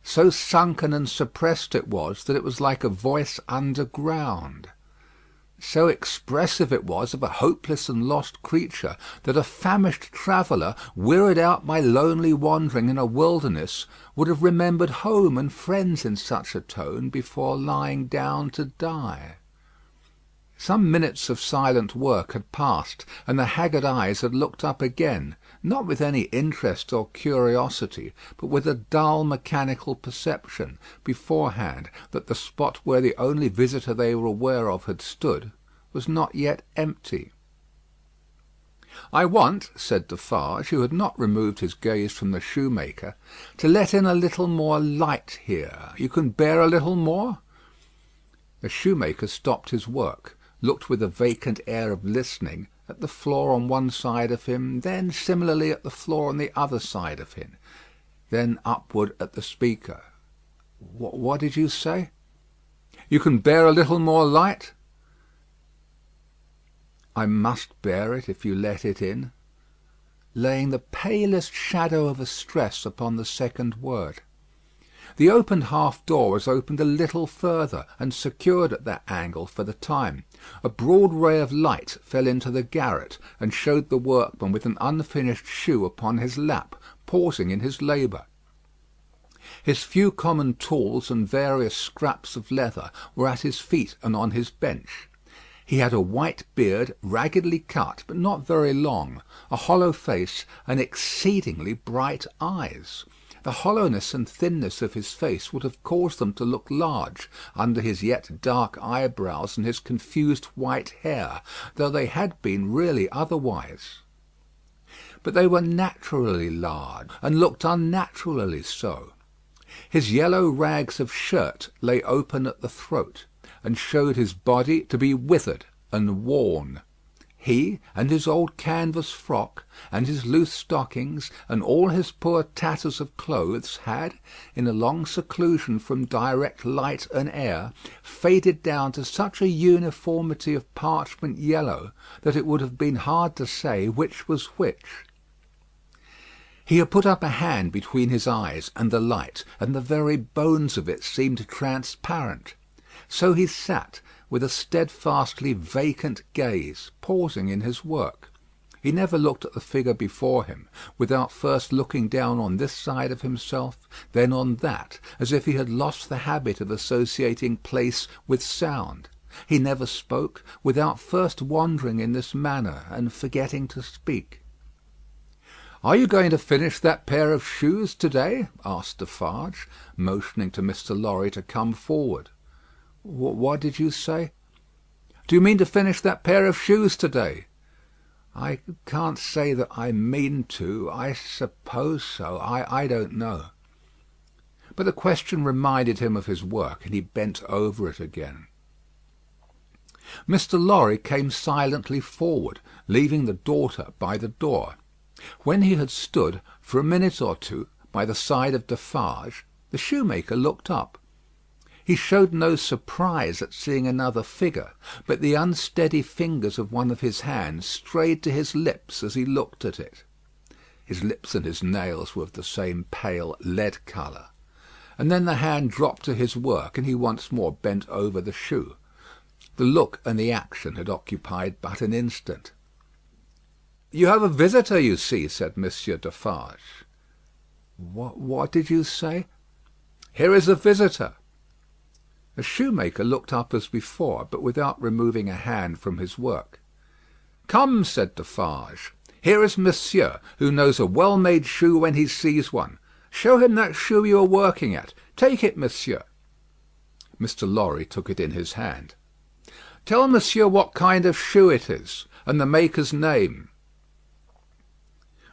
So sunken and suppressed it was, that it was like a voice underground. So expressive it was of a hopeless and lost creature, that a famished traveller, wearied out by lonely wandering in a wilderness, would have remembered home and friends in such a tone before lying down to die. Some minutes of silent work had passed, and the haggard eyes had looked up again, not with any interest or curiosity, but with a dull mechanical perception, beforehand, that the spot where the only visitor they were aware of had stood was not yet empty. "I want," said Defarge, who had not removed his gaze from the shoemaker, "to let in a little more light here. You can bear a little more?" The shoemaker stopped his work, looked with a vacant air of listening at the floor on one side of him, then similarly at the floor on the other side of him, then upward at the speaker. What did you say? "You can bear a little more light?" "I must bear it, if you let it in," laying the palest shadow of a stress upon the second word. The opened half-door was opened a little further, and secured at that angle for the time. A broad ray of light fell into the garret, and showed the workman with an unfinished shoe upon his lap, pausing in his labour. His few common tools and various scraps of leather were at his feet and on his bench. He had a white beard, raggedly cut, but not very long, a hollow face, and exceedingly bright eyes. The hollowness and thinness of his face would have caused them to look large, under his yet dark eyebrows and his confused white hair, though they had been really otherwise. But they were naturally large, and looked unnaturally so. His yellow rags of shirt lay open at the throat, and showed his body to be withered and worn. He, and his old canvas frock, and his loose stockings, and all his poor tatters of clothes, had, in a long seclusion from direct light and air, faded down to such a uniformity of parchment yellow, that it would have been hard to say which was which. He had put up a hand between his eyes and the light, and the very bones of it seemed transparent. So he sat, with a steadfastly vacant gaze, pausing in his work. He never looked at the figure before him, without first looking down on this side of himself, then on that, as if he had lost the habit of associating place with sound. He never spoke, without first wandering in this manner, and forgetting to speak. "Are you going to finish that pair of shoes to-day?" asked Defarge, motioning to Mr. Lorry to come forward. "What did you say?" "Do you mean to finish that pair of shoes to-day?" "I can't say that I mean to. I suppose so. I don't know." But the question reminded him of his work, and he bent over it again. Mr. Lorry came silently forward, leaving the daughter by the door. When he had stood for a minute or two by the side of Defarge, the shoemaker looked up. He showed no surprise at seeing another figure, but the unsteady fingers of one of his hands strayed to his lips as he looked at it. His lips and his nails were of the same pale lead colour. And then the hand dropped to his work, and he once more bent over the shoe. The look and the action had occupied but an instant. "You have a visitor, you see," said Monsieur Defarge. What did you say?" "Here is a visitor." The shoemaker looked up as before, but without removing a hand from his work. "Come," said Defarge, "here is Monsieur, who knows a well-made shoe when he sees one. Show him that shoe you are working at. Take it, Monsieur." Mr. Lorry took it in his hand. "Tell Monsieur what kind of shoe it is, and the maker's name."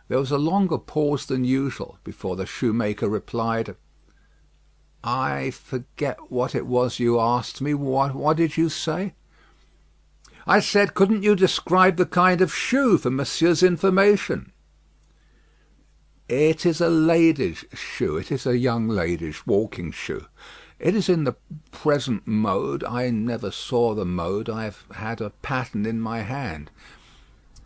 There was a longer pause than usual before the shoemaker replied, "I forget what it was you asked me. What did you say?" "I said, couldn't you describe the kind of shoe for Monsieur's information?" "It is a lady's shoe. It is a young lady's walking shoe. It is in the present mode. I never saw the mode. I have had a pattern in my hand."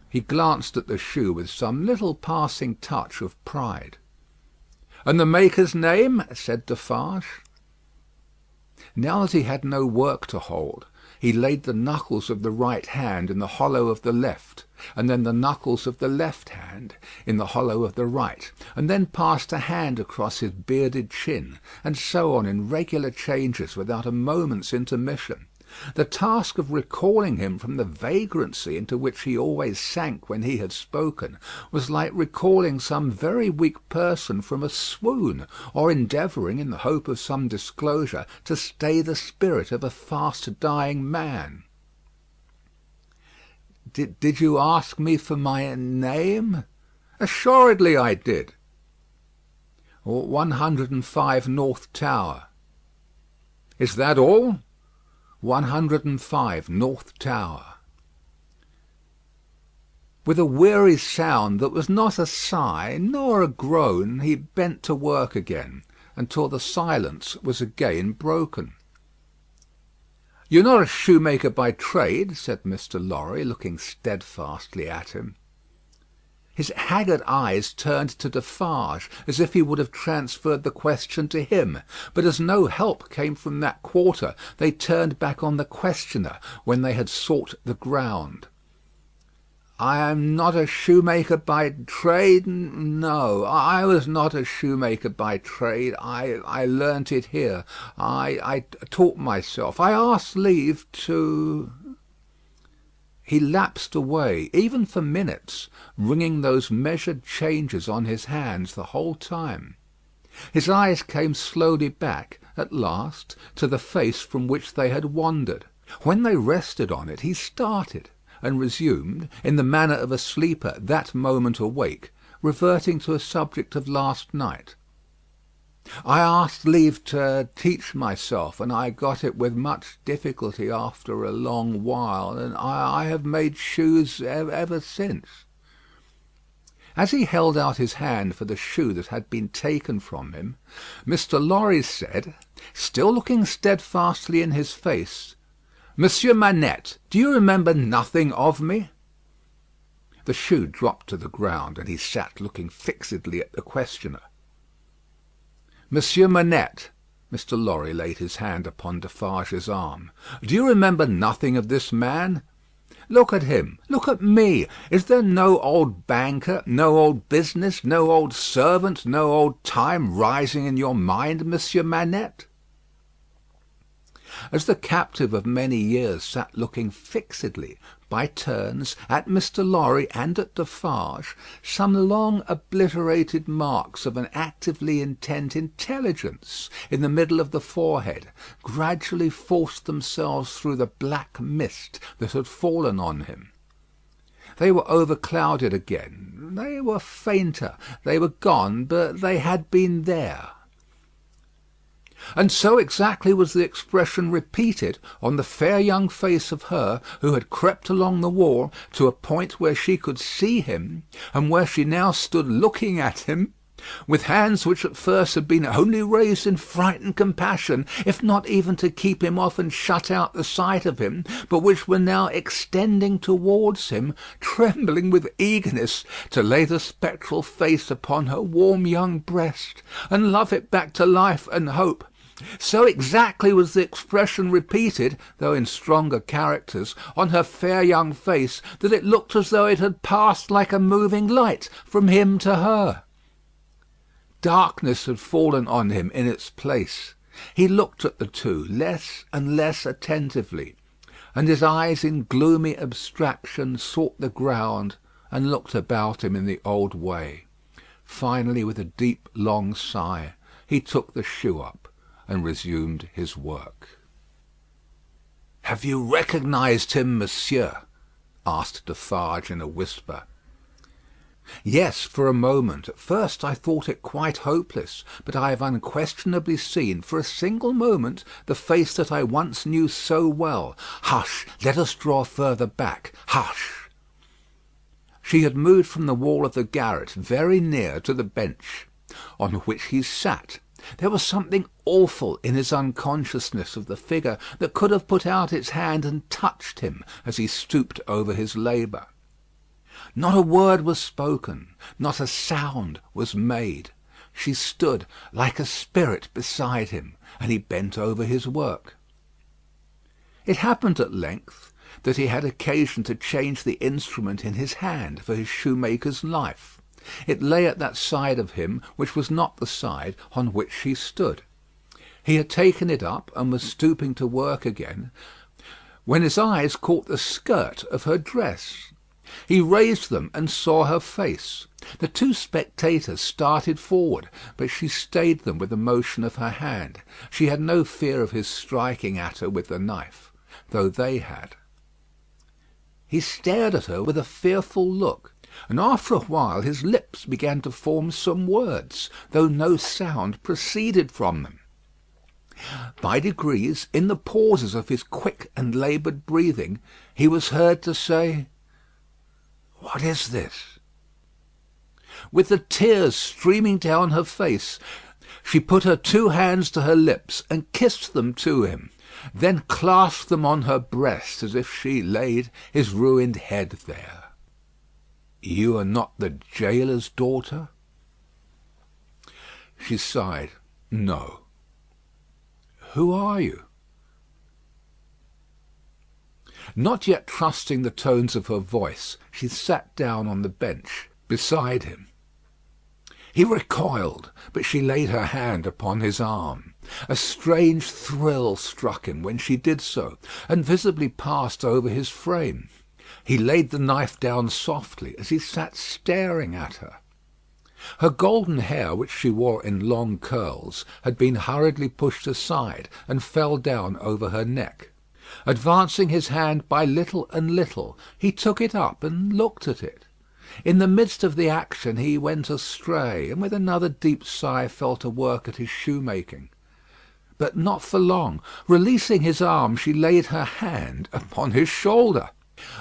He glanced at the shoe with some little passing touch of pride. "And the maker's name?" said Defarge. Now that he had no work to hold, He laid the knuckles of the right hand in the hollow of the left, and then the knuckles of the left hand in the hollow of the right, and then passed a hand across his bearded chin, and so on in regular changes without a moment's intermission. The task of recalling him from the vagrancy into which he always sank when he had spoken was like recalling some very weak person from a swoon, or endeavouring, in the hope of some disclosure, to stay the spirit of a fast dying man. Did you ask me for my name? Assuredly I did. 105 North Tower. Is that all? 105 North Tower. With a weary sound that was not a sigh nor a groan, he bent to work again, until the silence was again broken. "You're not a shoemaker by trade?" said Mr. Lorry, looking steadfastly at him. His haggard eyes turned to Defarge, as if he would have transferred the question to him; but as no help came from that quarter, they turned back on the questioner when they had sought the ground. "I am not a shoemaker by trade. No, I was not a shoemaker by trade. I learnt it here. I taught myself. I asked leave to—" He lapsed away, even for minutes, ringing those measured changes on his hands the whole time. His eyes came slowly back, at last, to the face from which they had wandered. When they rested on it, he started, and resumed, in the manner of a sleeper that moment awake, reverting to a subject of last night. "I asked leave to teach myself, and I got it with much difficulty after a long while, and I have made shoes ever since." As he held out his hand for the shoe that had been taken from him, Mr. Lorry said, still looking steadfastly in his face, "Monsieur Manette, do you remember nothing of me?" The shoe dropped to the ground, and he sat looking fixedly at the questioner. "Monsieur Manette," Mr. Lorry laid his hand upon Defarge's arm, "do you remember nothing of this man? Look at him. Look at me. Is there no old banker, no old business, no old servant, no old time rising in your mind, Monsieur Manette?" As the captive of many years sat looking fixedly, by turns, at Mr. Lorry and at Defarge, some long obliterated marks of an actively intent intelligence in the middle of the forehead gradually forced themselves through the black mist that had fallen on him. They were overclouded again. They were fainter. They were gone, but they had been there. And so exactly was the expression repeated on the fair young face of her who had crept along the wall to a point where she could see him, and where she now stood looking at him, with hands which at first had been only raised in frightened compassion, if not even to keep him off and shut out the sight of him, but which were now extending towards him, trembling with eagerness to lay the spectral face upon her warm young breast, and love it back to life and hope. So exactly was the expression repeated, though in stronger characters, on her fair young face, that it looked as though it had passed like a moving light from him to her. Darkness had fallen on him in its place. He looked at the two less and less attentively, and his eyes in gloomy abstraction sought the ground and looked about him in the old way. Finally, with a deep long sigh, he took the shoe up and resumed his work. "Have you recognised him, monsieur?" asked Defarge in a whisper. "Yes, for a moment. At first I thought it quite hopeless, but I have unquestionably seen, for a single moment, the face that I once knew so well. Hush! Let us draw further back. Hush!" She had moved from the wall of the garret very near to the bench on which he sat. There was something awful in his unconsciousness of the figure that could have put out its hand and touched him as he stooped over his labour. Not a word was spoken, not a sound was made. She stood like a spirit beside him, and he bent over his work. It happened at length that he had occasion to change the instrument in his hand for his shoemaker's knife. It lay at that side of him which was not the side on which she stood. He had taken it up and was stooping to work again, when his eyes caught the skirt of her dress. He raised them and saw her face. The two spectators started forward, but she stayed them with a motion of her hand. She had no fear of his striking at her with the knife, though they had. He stared at her with a fearful look, and after a while his lips began to form some words, though no sound proceeded from them. By degrees, in the pauses of his quick and laboured breathing, he was heard to say, "What is this?" With the tears streaming down her face, she put her two hands to her lips and kissed them to him, then clasped them on her breast as if she laid his ruined head there. "You are not the gaoler's daughter?" She sighed. "No." "Who are you?" Not yet trusting the tones of her voice, she sat down on the bench beside him. He recoiled, but she laid her hand upon his arm. A strange thrill struck him when she did so, and visibly passed over his frame. He laid the knife down softly as he sat staring at her. Her golden hair, which she wore in long curls, had been hurriedly pushed aside and fell down over her neck. Advancing his hand by little and little, he took it up and looked at it. In the midst of the action he went astray, and with another deep sigh fell to work at his shoemaking. But not for long. Releasing his arm, she laid her hand upon his shoulder.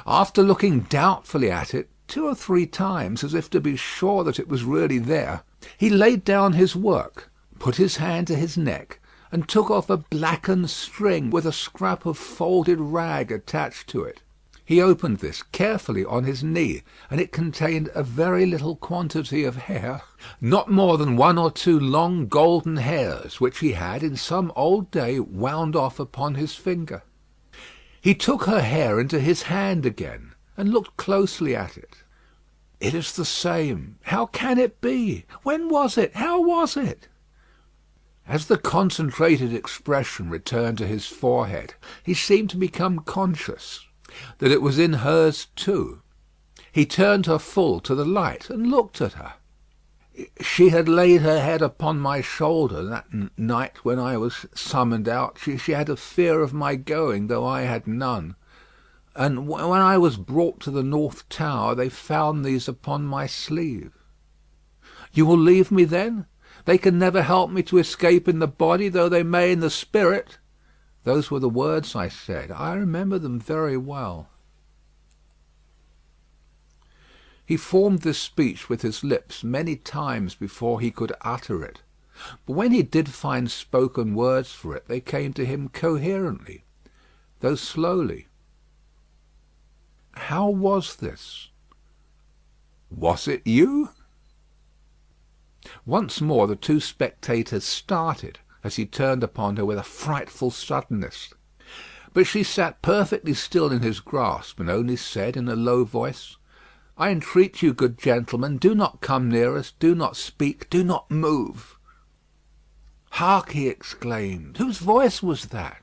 After looking doubtfully at it 2 or 3 times, as if to be sure that it was really there, he laid down his work, put his hand to his neck, and took off a blackened string with a scrap of folded rag attached to it. He opened this carefully on his knee, and it contained a very little quantity of hair, not more than 1 or 2 long golden hairs, which he had in some old day wound off upon his finger. He took her hair into his hand again, and looked closely at it. "It is the same. How can it be? When was it? How was it?" As the concentrated expression returned to his forehead, he seemed to become conscious that it was in hers too. He turned her full to the light and looked at her. She had laid her head upon my shoulder that night when I was summoned out. She had a fear of my going, though I had none. And when I was brought to the North Tower, they found these upon my sleeve. "You will leave me then? They can never help me to escape in the body, though they may in the spirit." Those were the words I said. I remember them very well. He formed this speech with his lips many times before he could utter it. But when he did find spoken words for it, they came to him coherently, though slowly. How was this? Was it you? Once more the 2 spectators started as he turned upon her with a frightful suddenness. But she sat perfectly still in his grasp, and only said in a low voice, "I entreat you, good gentlemen, do not come near us, do not speak, do not move." "Hark!" he exclaimed. Whose voice was that?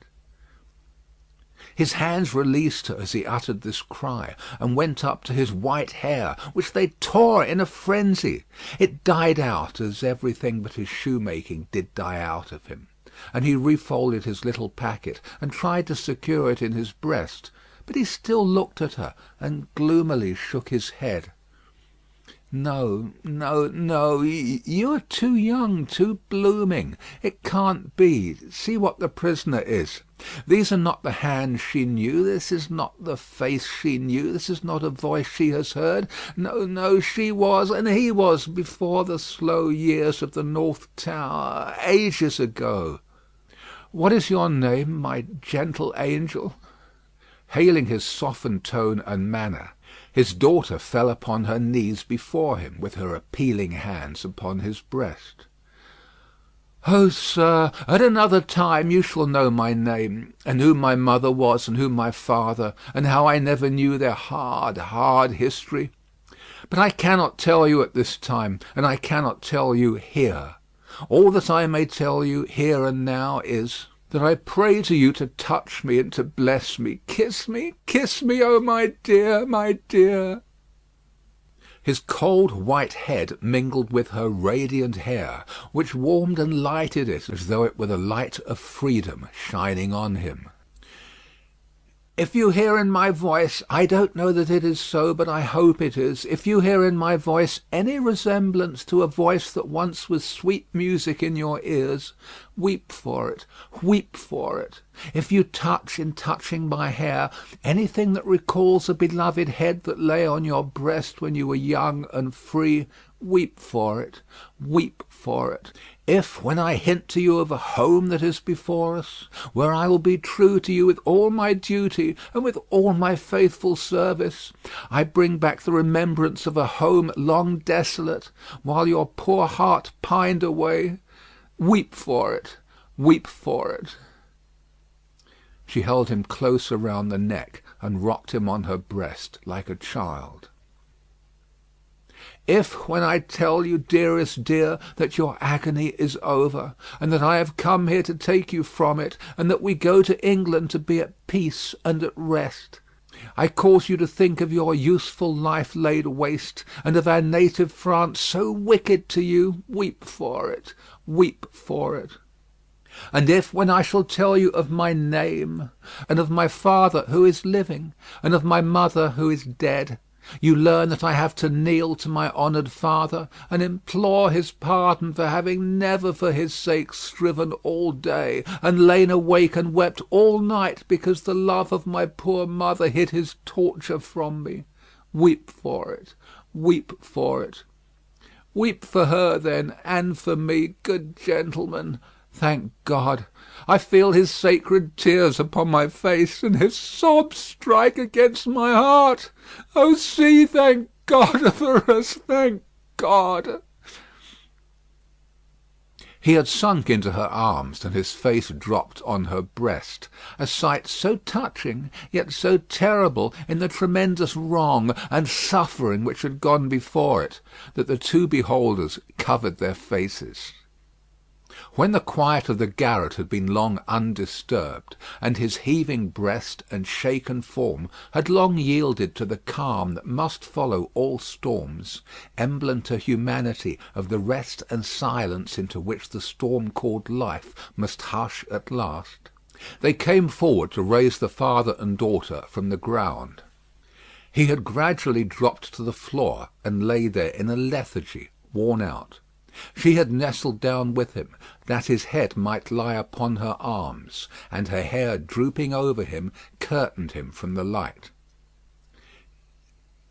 His hands released her as he uttered this cry, and went up to his white hair, which they tore in a frenzy. It died out, as everything but his shoemaking did die out of him, and he refolded his little packet, and tried to secure it in his breast. But he still looked at her, and gloomily shook his head. "No, no, no. You are too young, too blooming. It can't be. See what the prisoner is. These are not the hands she knew. This is not the face she knew. This is not a voice she has heard. No, no, she was, and he was, before the slow years of the North Tower, ages ago. What is your name, my gentle angel?" Hailing his softened tone and manner, his daughter fell upon her knees before him, with her appealing hands upon his breast. Oh, sir, at another time you shall know my name, and who my mother was, and who my father, and how I never knew their hard, hard history. But I cannot tell you at this time, and I cannot tell you here. All that I may tell you here and now is, that I pray to you to touch me and to bless me. Kiss me, oh my dear, my dear. His cold white head mingled with her radiant hair, which warmed and lighted it as though it were the light of freedom shining on him. If you hear in my voice, I don't know that it is so, but I hope it is, if you hear in my voice any resemblance to a voice that once was sweet music in your ears, weep for it, weep for it. If you touch, in touching my hair, anything that recalls a beloved head that lay on your breast when you were young and free, weep for it, weep for it. If, when I hint to you of a home that is before us, where I will be true to you with all my duty and with all my faithful service, I bring back the remembrance of a home long desolate, while your poor heart pined away, weep for it, weep for it. She held him close around the neck and rocked him on her breast like a child. If, when I tell you, dearest dear, that your agony is over, and that I have come here to take you from it, and that we go to England to be at peace and at rest, I cause you to think of your useful life laid waste, and of our native France so wicked to you, weep for it, weep for it. And if, when I shall tell you of my name, and of my father who is living, and of my mother who is dead, you learn that I have to kneel to my honoured father, and implore his pardon for having never for his sake striven all day, and lain awake and wept all night because the love of my poor mother hid his torture from me. Weep for it, weep for it. Weep for her, then, and for me, good gentlemen. Thank God, I feel his sacred tears upon my face, and his sobs strike against my heart. Oh, see, thank God for us, thank God. He had sunk into her arms, and his face dropped on her breast, a sight so touching, yet so terrible in the tremendous wrong and suffering which had gone before it, that the two beholders covered their faces. When the quiet of the garret had been long undisturbed, and his heaving breast and shaken form had long yielded to the calm that must follow all storms, emblem to humanity of the rest and silence into which the storm called life must hush at last, they came forward to raise the father and daughter from the ground. He had gradually dropped to the floor, and lay there in a lethargy, worn out. She had nestled down with him, that his head might lie upon her arms, and her hair drooping over him curtained him from the light.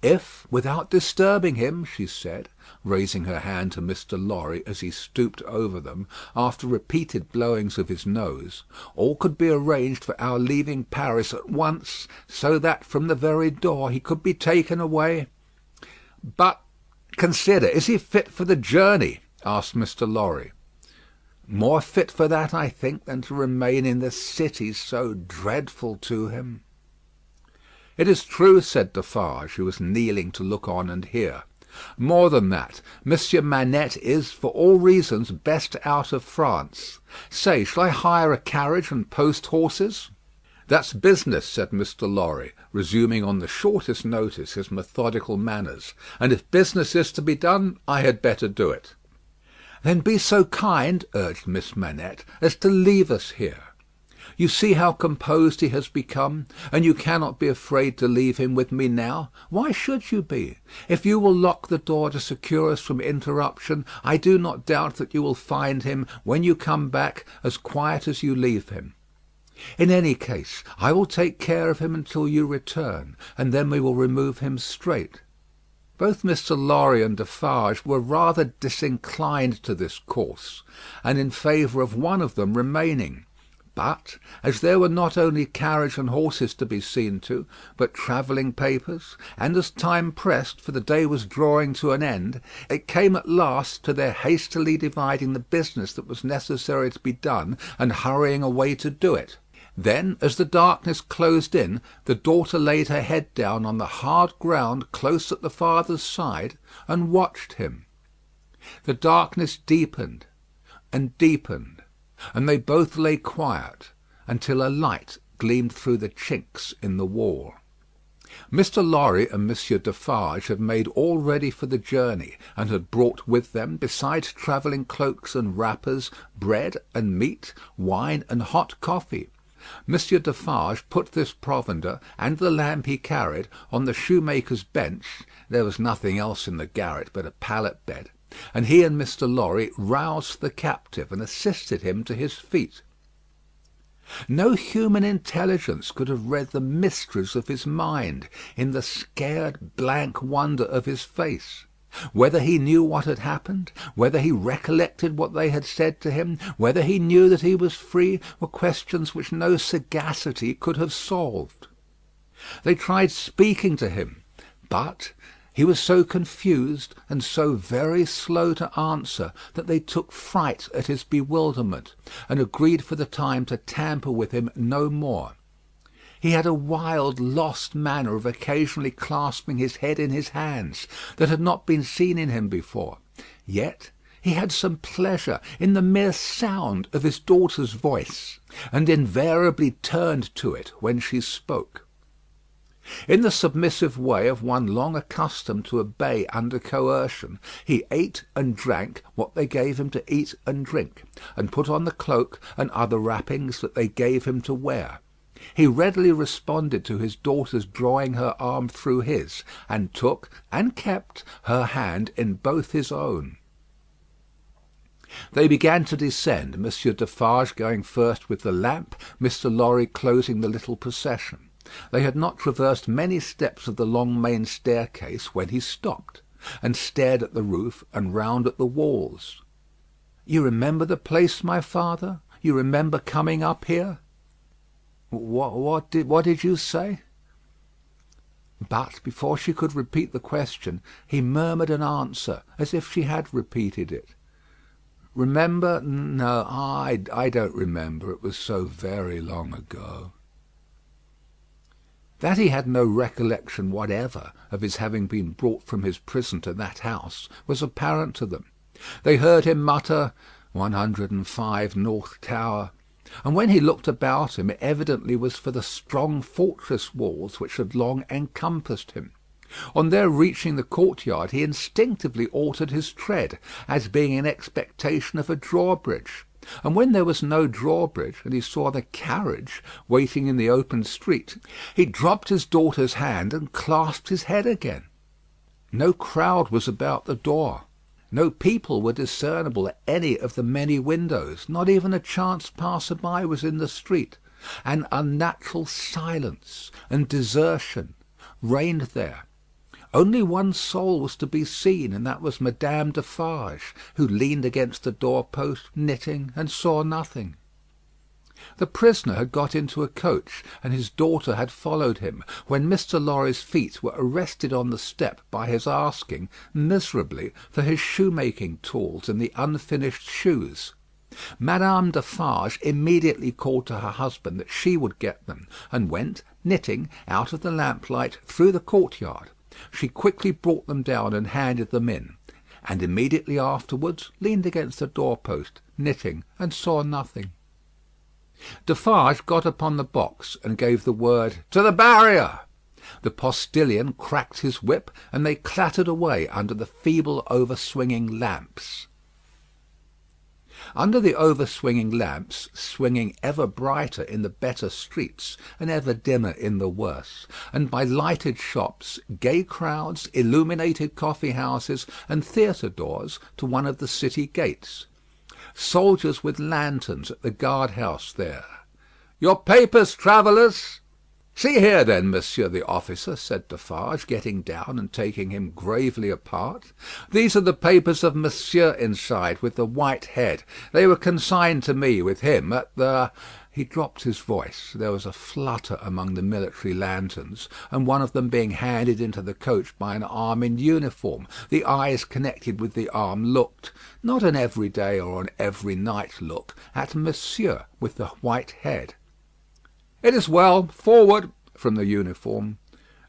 If, without disturbing him, she said, raising her hand to Mr. Lorry as he stooped over them, after repeated blowings of his nose, all could be arranged for our leaving Paris at once, so that from the very door he could be taken away. But consider, is he fit for the journey? Asked Mr. Lorry. More fit for that, I think, than to remain in this city so dreadful to him. It is true, said Defarge, who was kneeling to look on and hear. More than that, Monsieur Manette is, for all reasons, best out of France. Say, shall I hire a carriage and post horses? That's business, said Mr. Lorry, resuming on the shortest notice his methodical manners, and if business is to be done, I had better do it. Then be so kind, urged Miss Manette, as to leave us here. You see how composed he has become, and you cannot be afraid to leave him with me now. Why should you be? If you will lock the door to secure us from interruption, I do not doubt that you will find him, when you come back, as quiet as you leave him. In any case, I will take care of him until you return, and then we will remove him straight. Both Mr. Lorry and Defarge were rather disinclined to this course, and in favour of one of them remaining. But as there were not only carriage and horses to be seen to, but travelling papers, and as time pressed, for the day was drawing to an end, it came at last to their hastily dividing the business that was necessary to be done, and hurrying away to do it. Then, as the darkness closed in, the daughter laid her head down on the hard ground close at the father's side, and watched him. The darkness deepened and deepened, and they both lay quiet until a light gleamed through the chinks in the wall. Mr. Lorry and Monsieur Defarge had made all ready for the journey, and had brought with them, besides travelling cloaks and wrappers, bread and meat, wine and hot coffee. Monsieur Defarge put this provender, and the lamp he carried, on the shoemaker's bench (there was nothing else in the garret but a pallet bed), and he and Mr. Lorry roused the captive and assisted him to his feet. No human intelligence could have read the mysteries of his mind in the scared blank wonder of his face. Whether he knew what had happened, whether he recollected what they had said to him, whether he knew that he was free, were questions which no sagacity could have solved. They tried speaking to him, but he was so confused and so very slow to answer that they took fright at his bewilderment, and agreed for the time to tamper with him no more. He had a wild, lost manner of occasionally clasping his head in his hands that had not been seen in him before. Yet he had some pleasure in the mere sound of his daughter's voice, and invariably turned to it when she spoke. In the submissive way of one long accustomed to obey under coercion, he ate and drank what they gave him to eat and drink, and put on the cloak and other wrappings that they gave him to wear. He readily responded to his daughter's drawing her arm through his, and took and kept her hand in both his own. They began to descend, Monsieur Defarge going first with the lamp, Mr. Lorry closing the little procession. They had not traversed many steps of the long main staircase when he stopped, and stared at the roof and round at the walls. "You remember the place, my father? You remember coming up here?" What did you say?" But before she could repeat the question, he murmured an answer, as if she had repeated it. "Remember? No, I don't remember. It was so very long ago." That he had no recollection whatever of his having been brought from his prison to that house was apparent to them. They heard him mutter 105 North Tower, and when he looked about him, it evidently was for the strong fortress walls which had long encompassed him. On their reaching the courtyard, he instinctively altered his tread, as being in expectation of a drawbridge. And when there was no drawbridge, and he saw the carriage waiting in the open street, he dropped his daughter's hand and clasped his head again. No crowd was about the door. No people were discernible at any of the many windows. Not even a chance passer-by was in the street. An unnatural silence and desertion reigned there. Only one soul was to be seen, and that was Madame Defarge, who leaned against the door-post, knitting, and saw nothing. The prisoner had got into a coach, and his daughter had followed him, when Mr. Lorry's feet were arrested on the step by his asking, miserably, for his shoemaking tools and the unfinished shoes. Madame Defarge immediately called to her husband that she would get them, and went, knitting, out of the lamplight through the courtyard. She quickly brought them down and handed them in, and immediately afterwards leaned against the door-post, knitting, and saw nothing. Defarge got upon the box and gave the word, "To the barrier!" The postilion cracked his whip, and they clattered away under the feeble overswinging lamps. Under the overswinging lamps, swinging ever brighter in the better streets, and ever dimmer in the worse, and by lighted shops, gay crowds, illuminated coffee-houses, and theatre doors to one of the city gates. Soldiers with lanterns at the guard-house there. "Your papers, travellers!" "See here, then, monsieur the officer," said Defarge, getting down and taking him gravely apart. "These are the papers of monsieur inside, with the white head. They were consigned to me with him at the—" He dropped his voice. There was a flutter among the military lanterns, and one of them being handed into the coach by an arm in uniform. The eyes connected with the arm looked, not an everyday or an every night look, at Monsieur with the white head. "It is well. Forward!" from the uniform.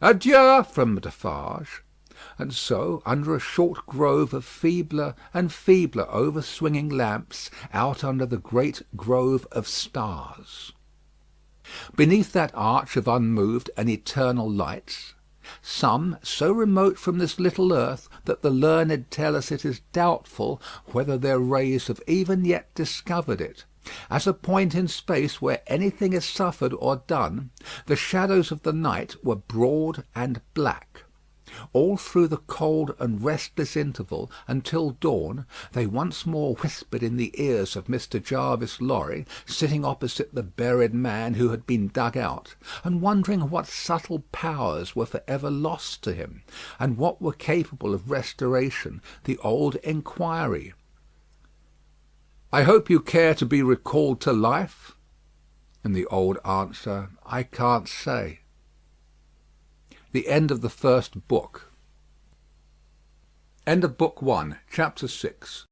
"Adieu!" from Defarge. And so, under a short grove of feebler and feebler over-swinging lamps, out under the great grove of stars. Beneath that arch of unmoved and eternal lights, some so remote from this little earth that the learned tell us it is doubtful whether their rays have even yet discovered it, as a point in space where anything is suffered or done, the shadows of the night were broad and black. All through the cold and restless interval, until dawn, they once more whispered in the ears of Mr. Jarvis Lorry, sitting opposite the buried man who had been dug out, and wondering what subtle powers were for ever lost to him, and what were capable of restoration, the old enquiry, "I hope you care to be recalled to life?" And the old answer, "I can't say." The end of the first book. End of Book 1, Chapter 6.